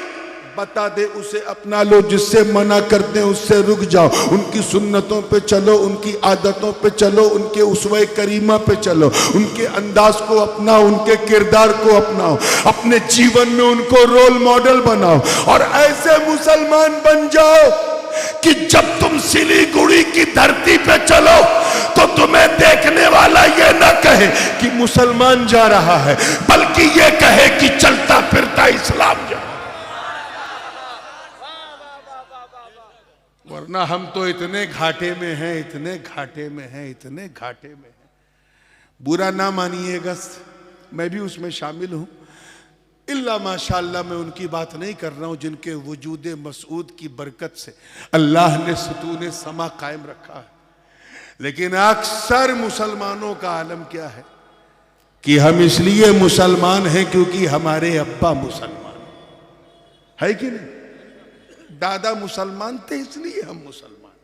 बता दे उसे अपना लो, जिससे मना करते हैं उससे रुक जाओ, उनकी सुन्नतों पे चलो, उनकी आदतों पे चलो, उनके उसवे करीमा पे चलो, उनके अंदाज को अपनाओ, उनके किरदार को अपनाओ, अपने जीवन में उनको रोल मॉडल बनाओ और ऐसे मुसलमान बन जाओ कि जब तुम सिलीगुड़ी की धरती पे चलो तो तुम्हें देखने वाला ये ना कहे कि मुसलमान जा रहा है, बल्कि ये कहे कि चलता फिरता इस्लाम जा। वरना हम तो इतने घाटे में हैं, इतने घाटे में हैं, इतने घाटे में हैं। बुरा ना मानिएगा, मैं भी उसमें शामिल हूं। इल्ला माशाअल्लाह मैं उनकी बात नहीं कर रहा हूं जिनके वजूद मसूद की बरकत से अल्लाह ने सुतून समा कायम रखा है। लेकिन अक्सर मुसलमानों का आलम क्या है कि हम इसलिए मुसलमान हैं क्योंकि हमारे अब्बा मुसलमान है कि नहीं, दादा मुसलमान थे इसलिए हम मुसलमान।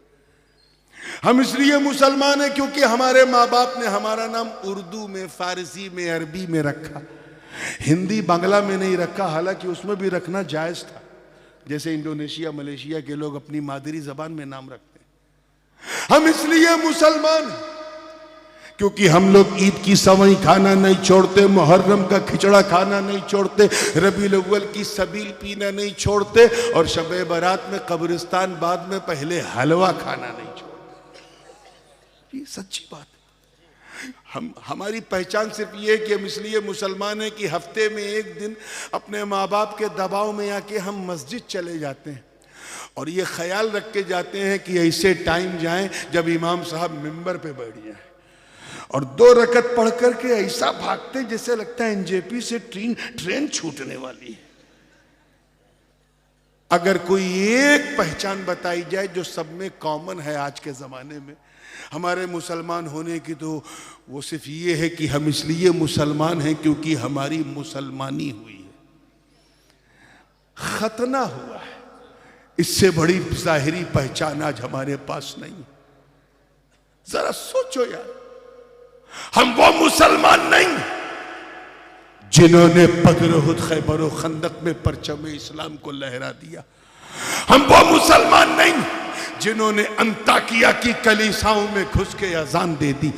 हम इसलिए मुसलमान हैं क्योंकि हमारे माँ बाप ने हमारा नाम उर्दू में, फारसी में, अरबी में रखा, हिंदी बांग्ला में नहीं रखा, हालांकि उसमें भी रखना जायज था, जैसे इंडोनेशिया मलेशिया के लोग अपनी मादरी जबान में नाम रखते हैं। हम इसलिए मुसलमान हैं क्योंकि हम लोग ईद की सवई खाना नहीं छोड़ते, मुहर्रम का खिचड़ा खाना नहीं छोड़ते, रबीउल अव्वल की सबील पीना नहीं छोड़ते और शब बारात में कब्रिस्तान बाद में पहले हलवा खाना नहीं छोड़ते। ये सच्ची बात है। हमारी पहचान सिर्फ ये है कि हम इसलिए मुसलमान हैं कि हफ्ते में एक दिन अपने माँ बाप के दबाव में आके हम मस्जिद चले जाते हैं और ये ख्याल रख के जाते हैं कि ऐसे टाइम जाएं जब इमाम साहब मिंबर पे बैठ जाएं और 2 रकत पढ़ करके ऐसा भागते जैसे लगता है एनजेपी से ट्रेन छूटने वाली है। अगर कोई एक पहचान बताई जाए जो सब में कॉमन है आज के जमाने में हमारे मुसलमान होने की, तो वो सिर्फ ये है कि हम इसलिए मुसलमान हैं क्योंकि हमारी मुसलमानी हुई है, खतना हुआ है। इससे बड़ी जाहिरी पहचान आज हमारे पास नहीं। जरा सोचो यार, हम वो मुसलमान नहीं जिन्होंने बदर, उहद, खैबर और खंदक में परचम इस्लाम को लहरा दिया। हम वो मुसलमान नहीं जिन्होंने अंताकिया की कलीसाओं में घुस के अजान दे दी।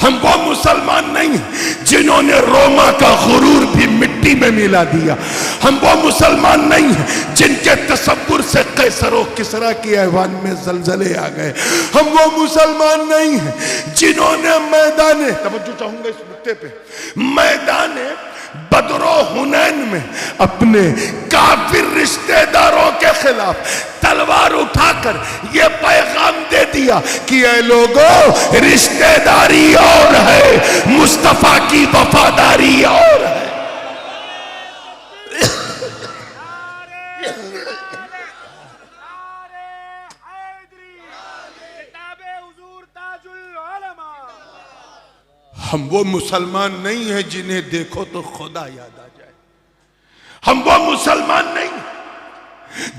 हम वो मुसलमान नहीं जिन्होंने रोमा का गुरूर भी मिट्टी में मिला दिया। हम वो मुसलमान नहीं जिनके तसव्वुर से कैसर और किसरा के ऐवान में जलजले आ गए। हम वो मुसलमान नहीं जिन्होंने मैदान, तवज्जो चाहूंगा इस नुक्ते पे, मैदान बदरो हुनैन में अपने काफिर रिश्तेदारों के खिलाफ तलवार उठाकर ये पैगाम दे दिया कि ऐ लोगों, रिश्तेदारी और है, मुस्तफा की वफादारी और है। हम वो मुसलमान नहीं है जिन्हें देखो तो खुदा याद आ जाए। हम वो मुसलमान नहीं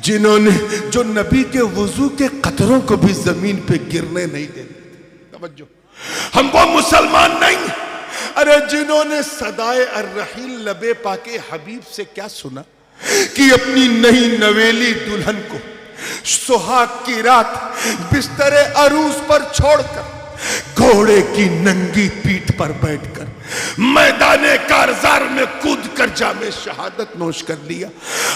जिन्होंने, जो नबी के वुजू के कतरों को भी जमीन पे गिरने नहीं देते। तवज्जो, हम वो मुसलमान नहीं, अरे जिन्होंने सदाए अर्रहील लबे पाके हबीब से क्या सुना कि अपनी नई नवेली दुल्हन को सुहाग की रात बिस्तरे अरूस पर छोड़कर घोड़े की नंगी पीठ पर बैठकर मैदाने कारजार में कूद कर जामे शहादत नोश कर लिया।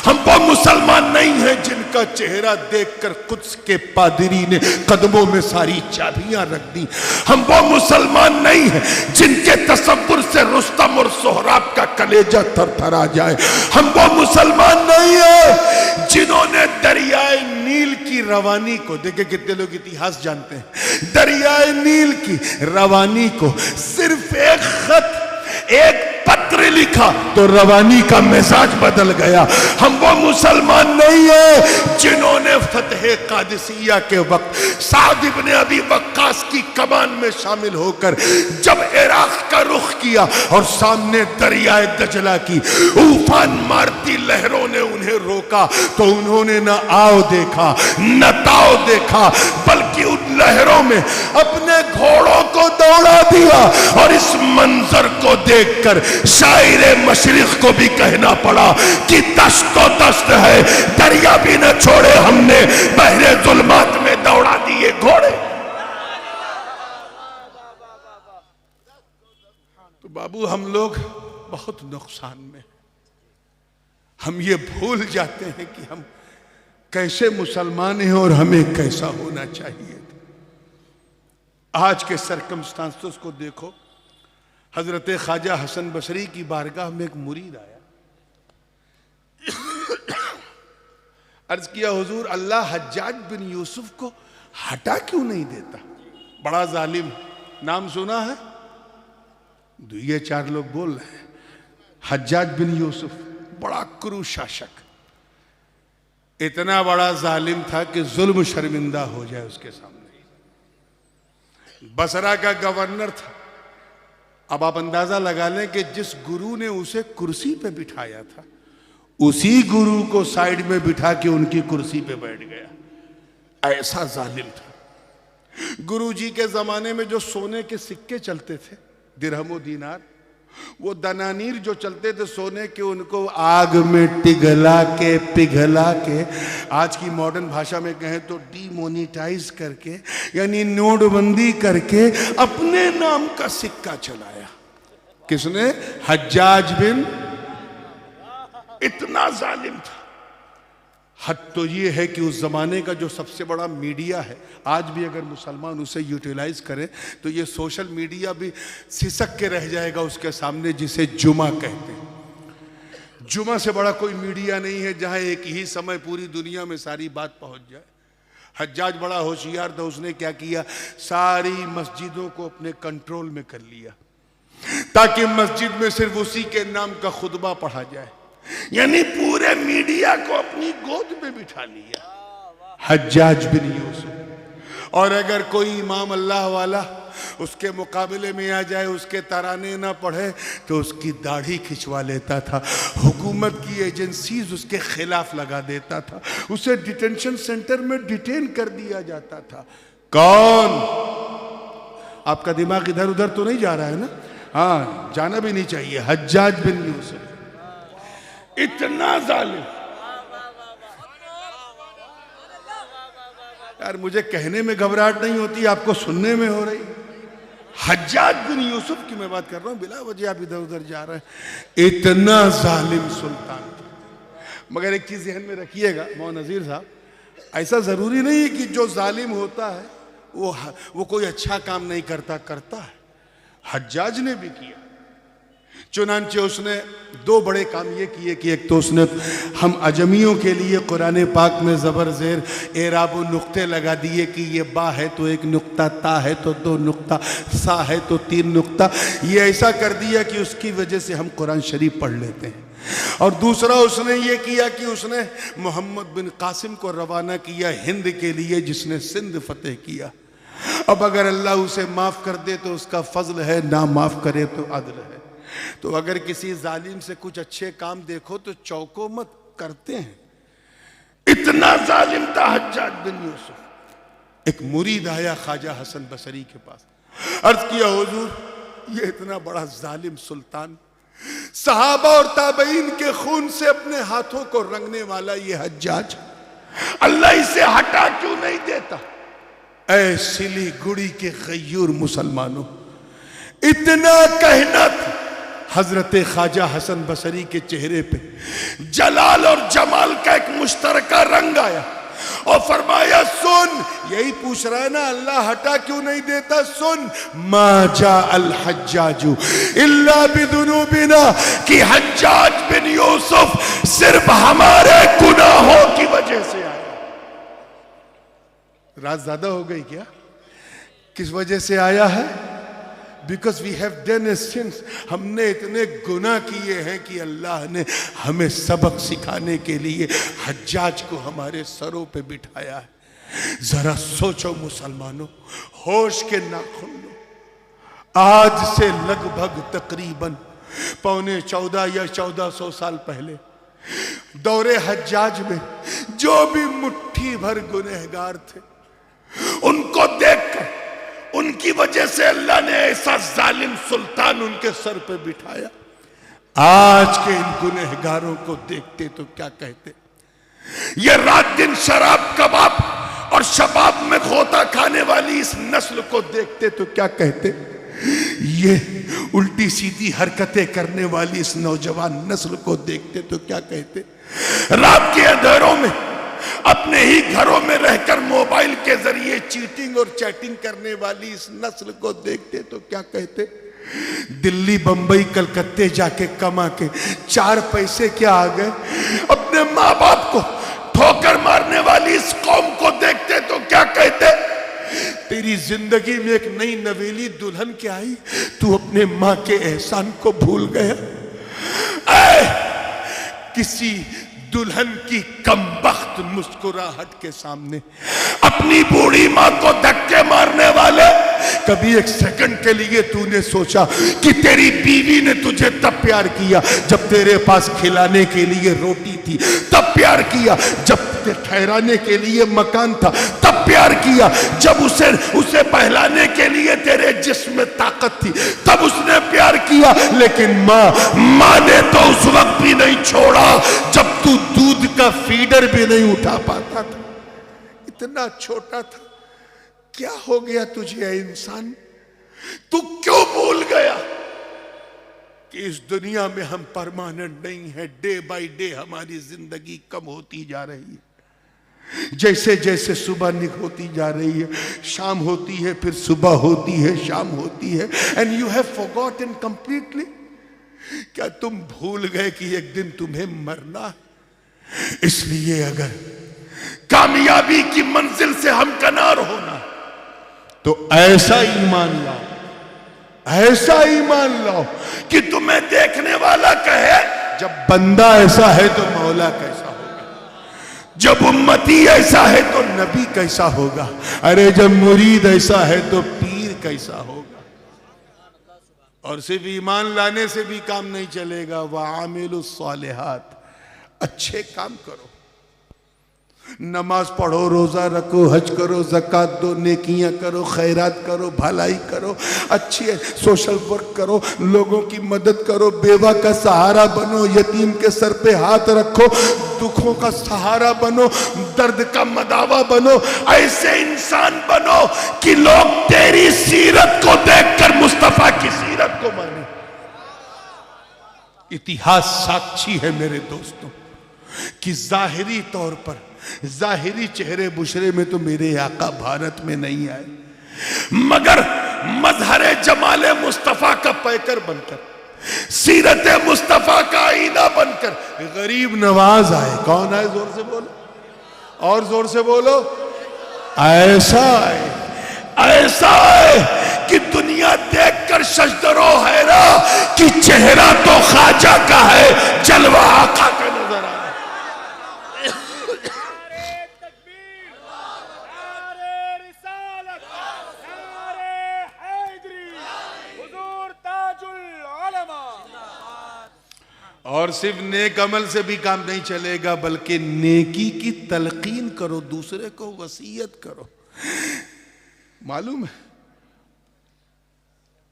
हम वो मुसलमान नहीं हैं जिनका चेहरा देखकर कुद्स के पादरी ने कदमों में सारी चाबियां रख दी। हम वो मुसलमान नहीं हैं जिनके तसव्वुर से रुस्तम और सोहराब का कलेजा थरथरा जाए। हम वो मुसलमान नहीं हैं जिन्होंने दरियाए नील की रवानी को, देखे कितने लोग इतिहास जानते हैं, दरियाए नील की रवानी को सिर्फ एक खत, एक पत्र लिखा तो रवानी का मिजाज बदल गया। हम वो मुसलमान नहीं है जिन्होंने फतह कादिसिया के वक्त साद इब्ने अबी वक्कास की कमान में शामिल होकर जब इराक का रुख किया और सामने दरियाए दजला की उफान मारती लहरों ने उन्हें रोका तो उन्होंने न आओ देखा न ताओ देखा, बल्कि उन लहरों में अपने घोड़ों को दौड़ा दिया। और इस मंजर को देखकर शायरे मशरिक को भी कहना पड़ा कि दस्तो दस्त है, दरिया भी न छोड़े हमने, बहरे जुल्मात में दौड़ा दिए घोड़े। तो बाबू हम लोग बहुत नुकसान में, हम ये भूल जाते हैं कि हम कैसे मुसलमान हैं और हमें कैसा होना चाहिए। आज के सरकमस्टांसेस को देखो। हजरत ख्वाजा हसन बसरी की बारगाह में एक मुरीद आया, अर्ज किया हुजूर अल्लाह हज्जाज बिन यूसुफ को हटा क्यों नहीं देता, बड़ा जालिम, नाम सुना है? ये चार लोग बोल रहे हैं हज्जाज बिन यूसुफ बड़ा क्रूर शासक, इतना बड़ा जालिम था कि जुल्म शर्मिंदा हो जाए उसके सामने। बसरा का गवर्नर था। अब आप अंदाजा लगा लें कि जिस गुरु ने उसे कुर्सी पे बिठाया था उसी गुरु को साइड में बिठा के उनकी कुर्सी पे बैठ गया। ऐसा जालिम था। गुरु जी के जमाने में जो सोने के सिक्के चलते थे, दिरहमो दीनार, वो दनानीर जो चलते थे सोने के, उनको आग में पिघला के आज की मॉडर्न भाषा में कहें तो डीमोनिटाइज करके, यानी नोटबंदी करके अपने नाम का सिक्का चलाया। किसने? हज्जाज बिन। इतना जालिम था। हद तो ये है कि उस जमाने का जो सबसे बड़ा मीडिया है, आज भी अगर मुसलमान उसे यूटिलाइज करें तो ये सोशल मीडिया भी सिसक के रह जाएगा उसके सामने, जिसे जुमा कहते हैं। जुमा से बड़ा कोई मीडिया नहीं है जहां एक ही समय पूरी दुनिया में सारी बात पहुंच जाए। हज्जाज बड़ा होशियार था। उसने क्या किया, सारी मस्जिदों को अपने कंट्रोल में कर लिया ताकि मस्जिद में सिर्फ उसी के नाम का खुतबा पढ़ा जाए, यानी पूरे मीडिया को अपनी गोद में बिठा लिया हज्जाज बिन यूसुफ। और अगर कोई इमाम अल्लाह वाला उसके मुकाबले में आ जाए, उसके तराने ना पढ़े तो उसकी दाढ़ी खिंचवा लेता था, हुकूमत की एजेंसीज उसके खिलाफ लगा देता था, उसे डिटेंशन सेंटर में डिटेन कर दिया जाता था। कौन? आपका दिमाग इधर उधर तो नहीं जा रहा है ना? हाँ, जाना भी नहीं चाहिए। हज्जाज बिन यूसुफ इतना जालिम। यार मुझे कहने में घबराहट नहीं होती, आपको सुनने में हो रही। हज्जाज बिन यूसुफ की मैं बात कर रहा हूं, बिला वजह आप इधर उधर जा रहे हैं। इतना जालिम सुल्तान था। मगर एक चीज ध्यान में रखिएगा मौलाना नजीर साहब, ऐसा जरूरी नहीं है कि जो जालिम होता है वो कोई अच्छा काम नहीं करता है। हज्जाज ने भी किया। चुनांचे उसने दो बड़े काम ये किए कि एक तो उसने हम अजमियों के लिए कुरान पाक में ज़बर ज़ेर एराब नुक्ते लगा दिए कि ये बा है तो एक नुक्ता, ता है तो दो नुक्ता, सा है तो तीन नुक्ता। ये ऐसा कर दिया कि उसकी वजह से हम कुरान शरीफ पढ़ लेते हैं। और दूसरा उसने ये किया कि उसने मोहम्मद बिन कासिम को रवाना किया हिंद के लिए, जिसने सिंध फतेह किया। अब अगर अल्लाह उसे माफ़ कर दे तो उसका फजल है, ना माफ़ करे तो अदल है। तो अगर किसी जालिम से कुछ अच्छे काम देखो तो चौको मत, करते हैं। इतना जालिम था हज्जाज बिन यूसुफ। एक मुरीद आया ख्वाजा हसन बसरी के पास, अर्ज किया हुजूर ये इतना बड़ा जालिम सुल्तान, सहाबा और ताबईन के खून से अपने हाथों को रंगने वाला ये हज्जाज, अल्लाह इसे हटा क्यों नहीं देता? ऐ सिली गुड़ी के गयूर मुसलमानों, इतना कहना था, हजरत ख्वाजा हसन बसरी के चेहरे पे जलाल और जमाल का एक मुश्तरका रंग आया और फरमाया, सुन, यही पूछ रहा है ना अल्लाह हटा क्यों नहीं देता, सुन, मा जा अल हज्जाजु इल्ला बिदुनूबिना, कि हज्जाज बिन यूसुफ सिर्फ हमारे गुनाहों की वजह से आया। रात ज्यादा हो गई क्या? किस वजह से आया है? Because we have done sins, हमने इतने गुनाह किए हैं कि अल्लाह ने हमें सबक सिखाने के लिए हज्जाज को हमारे सरों पे बिठाया है। जरा सोचो मुसलमानों, होश के नाखून लो। आज से लगभग तकरीबन 14.25 या 1400 साल पहले दौरे हज्जाज में जो भी मुट्ठी भर गुनहगार थे, उनको देखकर, उनकी वजह से अल्लाह ने ऐसा जालिम सुल्तान उनके सर पे बिठाया। आज के इन गुनहगारों को देखते तो क्या कहते? ये रात दिन शराब कबाब और शबाब में खोता खाने वाली इस नस्ल को देखते तो क्या कहते? ये उल्टी सीधी हरकतें करने वाली इस नौजवान नस्ल को देखते तो क्या कहते? रात के अंधेरों में अपने ही घरों में रहकर मोबाइल के जरिए चीटिंग और चैटिंग करने वाली इस नस्ल को देखते तो क्या कहते? दिल्ली, बंबई, कलकत्ते जाके कमा के 4 पैसे क्या आ गए, अपने माँ बाप को ठोकर मारने वाली इस कौम को देखते तो क्या कहते? तेरी जिंदगी में एक नई नवेली दुल्हन क्या आई, तू अपने माँ के एहसान को भूल गया। किसी दुल्हन की कमबख्त मुस्कुराहट के सामने अपनी बूढ़ी मां को धक्के मारने वाले, कभी एक सेकंड के लिए तूने सोचा कि तेरी बीवी ने तुझे तब प्यार किया जब तेरे पास खिलाने के लिए रोटी थी, तब प्यार किया जब ठहराने के लिए मकान था, तब प्यार किया जब उसे बहलाने के लिए तेरे जिस्म में ताकत थी, तब उसने प्यार किया। लेकिन मां ने तो उस वक्त भी नहीं छोड़ा जब तू दूध का फीडर भी नहीं उठा पाता था। इतना छोटा था। क्या हो गया तुझे ऐ इंसान? तू क्यों भूल गया कि इस दुनिया में हम परमानेंट नहीं है। डे बाय डे हमारी जिंदगी कम होती जा रही है। जैसे जैसे सुबह होती जा रही है, शाम होती है, फिर सुबह होती है, शाम होती है, and you have forgotten completely. क्या तुम भूल गए कि एक दिन तुम्हें मरना है? इसलिए अगर कामयाबी की मंजिल से हमकनार होना तो ऐसा ईमान लाओ, ऐसा ईमान लाओ कि तुम्हें देखने वाला कहे जब बंदा ऐसा है तो मौला कैसा होगा, जब उम्मती ऐसा है तो नबी कैसा होगा, अरे जब मुरीद ऐसा है तो पीर कैसा होगा। और सिर्फ ईमान लाने से भी काम नहीं चलेगा। वामिलुस सालिहात, अच्छे काम करो, नमाज पढ़ो, रोजा रखो, हज करो, ज़कात दो, नेकियां करो, खैरात करो, भलाई करो, अच्छी सोशल वर्क करो, लोगों की मदद करो, बेवा का सहारा बनो, यतीम के सर पे हाथ रखो, दुखों का सहारा बनो, दर्द का मदावा बनो। ऐसे इंसान बनो कि लोग तेरी सीरत को देखकर मुस्तफा की सीरत को माने। इतिहास साक्षी है मेरे दोस्तों कि जाहिरी तौर पर, जाहिरी चेहरे बुशरे में तो मेरे आका भारत में नहीं आए, मगर मजहरे जमाले मुस्तफा का पैकर बनकर, सीरत मुस्तफा का आईना बनकर गरीब नवाज आए। कौन आए? जोर से बोलो, और जोर से बोलो। ऐसा आए, ऐसा आए कि दुनिया देखकर शजदरो हैरा कि चेहरा तो ख्वाजा का है, जलवा आका का नजर आ रहा है। और सिर्फ नेक अमल से भी काम नहीं चलेगा, बल्कि नेकी की तलकीन करो, दूसरे को वसीयत करो। मालूम है,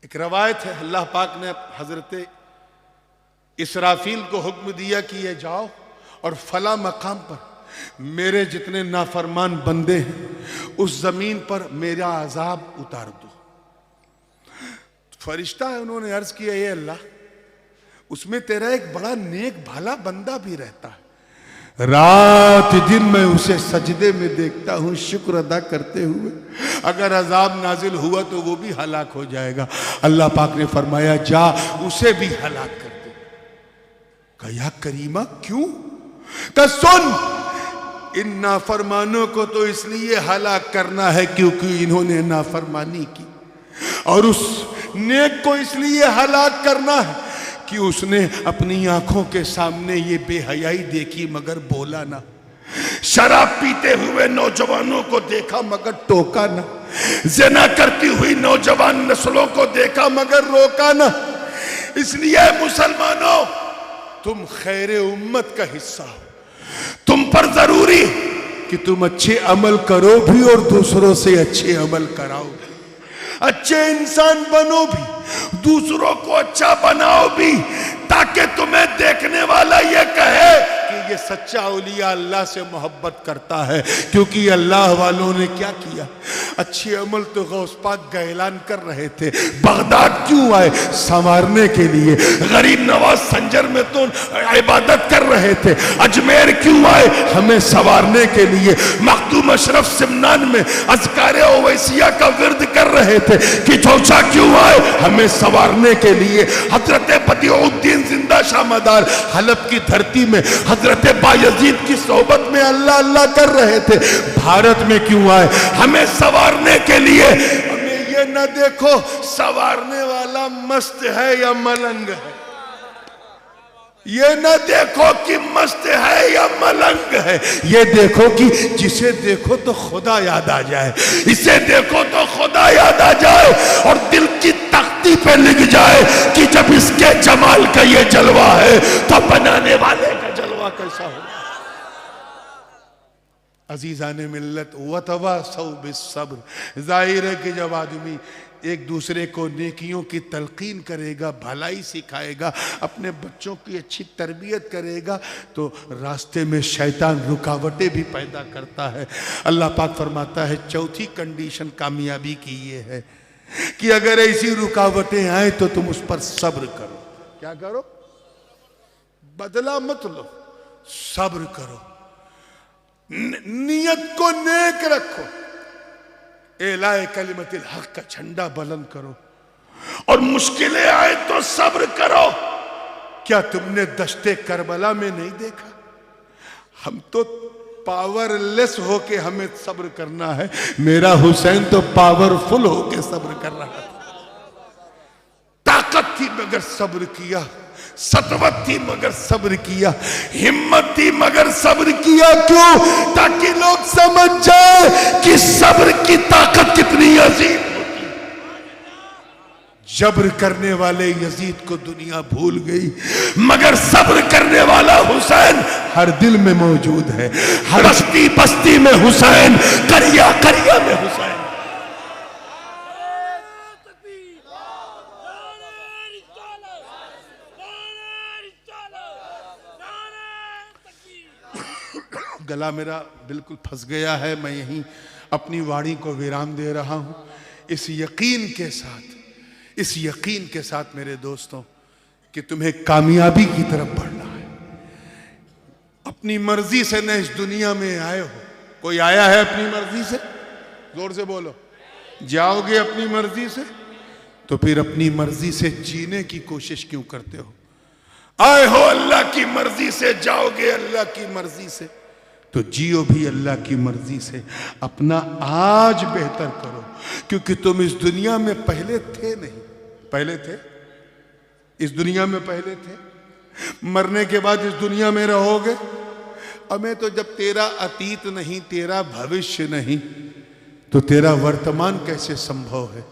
एक रवायत है, अल्लाह पाक ने हजरत इसराफील को हुक्म दिया कि ये जाओ और फला मकाम पर मेरे जितने नाफरमान बंदे हैं उस जमीन पर मेरा अजाब उतार दो। फरिश्ता है, उन्होंने अर्ज किया, ये अल्लाह, उसमें तेरा एक बड़ा नेक भला बंदा भी रहता है, रात दिन मैं उसे सजदे में देखता हूं शुक्र अदा करते हुए, अगर अजाब नाजिल हुआ तो वो भी हलाक हो जाएगा। अल्लाह पाक ने फरमाया जा उसे भी हलाक कर दे। कहा या करीमा क्यों? कहा सुन, इन नाफरमानों को तो इसलिए हलाक करना है क्योंकि इन्होंने नाफरमानी की, और उस नेक को इसलिए हलाक करना है कि उसने अपनी आंखों के सामने ये बेहयाई देखी मगर बोला ना, शराब पीते हुए नौजवानों को देखा मगर टोका ना, ज़िना करती हुई नौजवान नस्लों को देखा मगर रोका ना। इसलिए मुसलमानों, तुम खैर उम्मत का हिस्सा हो, तुम पर जरूरी कि तुम अच्छे अमल करो भी और दूसरों से अच्छे अमल कराओ भी, अच्छे इंसान बनो भी, दूसरों को अच्छा बनाओ भी, ताकि तुम्हें देखने वाला ये कहे कि ये सच्चा औलिया अल्लाह से मोहब्बत करता है। क्योंकि अल्लाह वालों ने क्या किया, अच्छे अमल तो गौस पाक का ऐलान कर रहे थे, बगदाद क्यों आए? संवारने के लिए। गरीब नवाज संजर में तो इबादत कर रहे थे, अजमेर क्यों आए? हमें संवारने के लिए। मखदूम अशरफ सिमनान में अज़कारे ओवैसिया का विर्द कर रहे थे कि चौचा क्यों आए? हमें संवारने के लिए। हजरत बदिउद्दीन जिंदा शाहमदार हलब की धरती में हजरत बायजीद की सोहबत में अल्लाह अल्लाह कर रहे थे, भारत में क्यों आए? हमें संवारने के लिए। हमें ये न देखो संवारने वाला मस्त है या मलंग है, ये न देखो कि मस्त है या मलंग है, ये देखो कि जिसे देखो तो खुदा याद आ जाए, इसे देखो तो खुदा याद आ जाए, और दिल की तख्ती पे लिख जाए कि जब इसके जमाल का ये जलवा है तो बनाने वाले का जलवा कैसा हो। अजीजाने मिल्लत वतवासौ बिस्सब्र, जाहिर है कि जब आदमी एक दूसरे को नेकियों की तलकीन करेगा, भलाई सिखाएगा, अपने बच्चों की अच्छी तरबियत करेगा, तो रास्ते में शैतान रुकावटें भी पैदा करता है। अल्लाह पाक फरमाता है चौथी कंडीशन कामयाबी की ये है कि अगर ऐसी रुकावटें आए तो तुम उस पर सब्र करो। क्या करो? बदला मत लो, सब्र करो, नियत को नेक रखो, एलाए कलिमतिल हक का झंडा बुलंद करो, और मुश्किलें आए तो सब्र करो। क्या तुमने दश्ते करबला में नहीं देखा? हम तो पावरलेस होके हमें सब्र करना है, मेरा हुसैन तो पावरफुल होके सब्र कर रहा था। ताकत थी मगर सब्र किया, सतवत थी मगर सब्र किया, हिम्मत थी मगर सब्र किया। क्यों? ताकि लोग समझ जाए कि सब्र की ताकत कितनी अजीम होती है। जब्र करने वाले यजीद को दुनिया भूल गई, मगर सब्र करने वाला हुसैन हर दिल में मौजूद है, हर बस्ती बस्ती में हुसैन, करिया करिया में हुसैन। गला मेरा बिल्कुल फंस गया है, मैं यहीं अपनी वाणी को विराम दे रहा हूं, इस यकीन के साथ मेरे दोस्तों कि तुम्हें कामयाबी की तरफ बढ़ना है। अपनी मर्जी से न इस दुनिया में आए हो। कोई आया है अपनी मर्जी से? जोर से बोलो। जाओगे अपनी मर्जी से तो फिर अपनी मर्जी से जीने की कोशिश क्यों करते हो? आए हो अल्लाह की मर्जी से, जाओगे अल्लाह की मर्जी से, तो जियो भी अल्लाह की मर्जी से। अपना आज बेहतर करो, क्योंकि तुम इस दुनिया में पहले थे नहीं। पहले थे इस दुनिया में, पहले थे, मरने के बाद इस दुनिया में रहोगे। हमें तो जब तेरा अतीत नहीं, तेरा भविष्य नहीं, तो तेरा वर्तमान कैसे संभव है?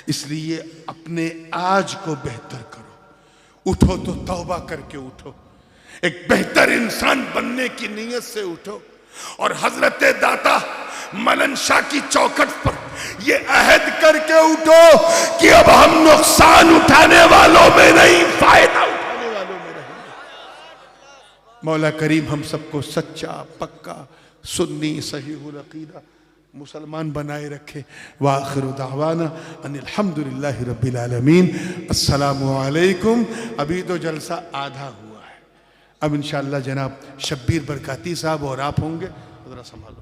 इसलिए अपने आज को बेहतर करो। उठो तो तौबा करके उठो, एक बेहतर इंसान बनने की नीयत से उठो, और हजरत दाता मलन शाह की चौखट पर ये अहद करके उठो कि अब हम नुकसान उठाने वालों में नहीं, फायदा उठाने वालों में रहेंगे। मौला करीम हम सबको सच्चा, पक्का, सुन्नी, सहीहुल अकीदा मुसलमान बनाए रखे। व आखिर दावाना अनिल हम्दुलिल्लाहि रब्बिल आलमीन। अस्सलामु अलैकुम। अभी तो जलसा आधा हुआ है, अब इंशाअल्लाह जनाब शब्बीर बरकाती साहब और आप होंगे, ज़रा संभालो।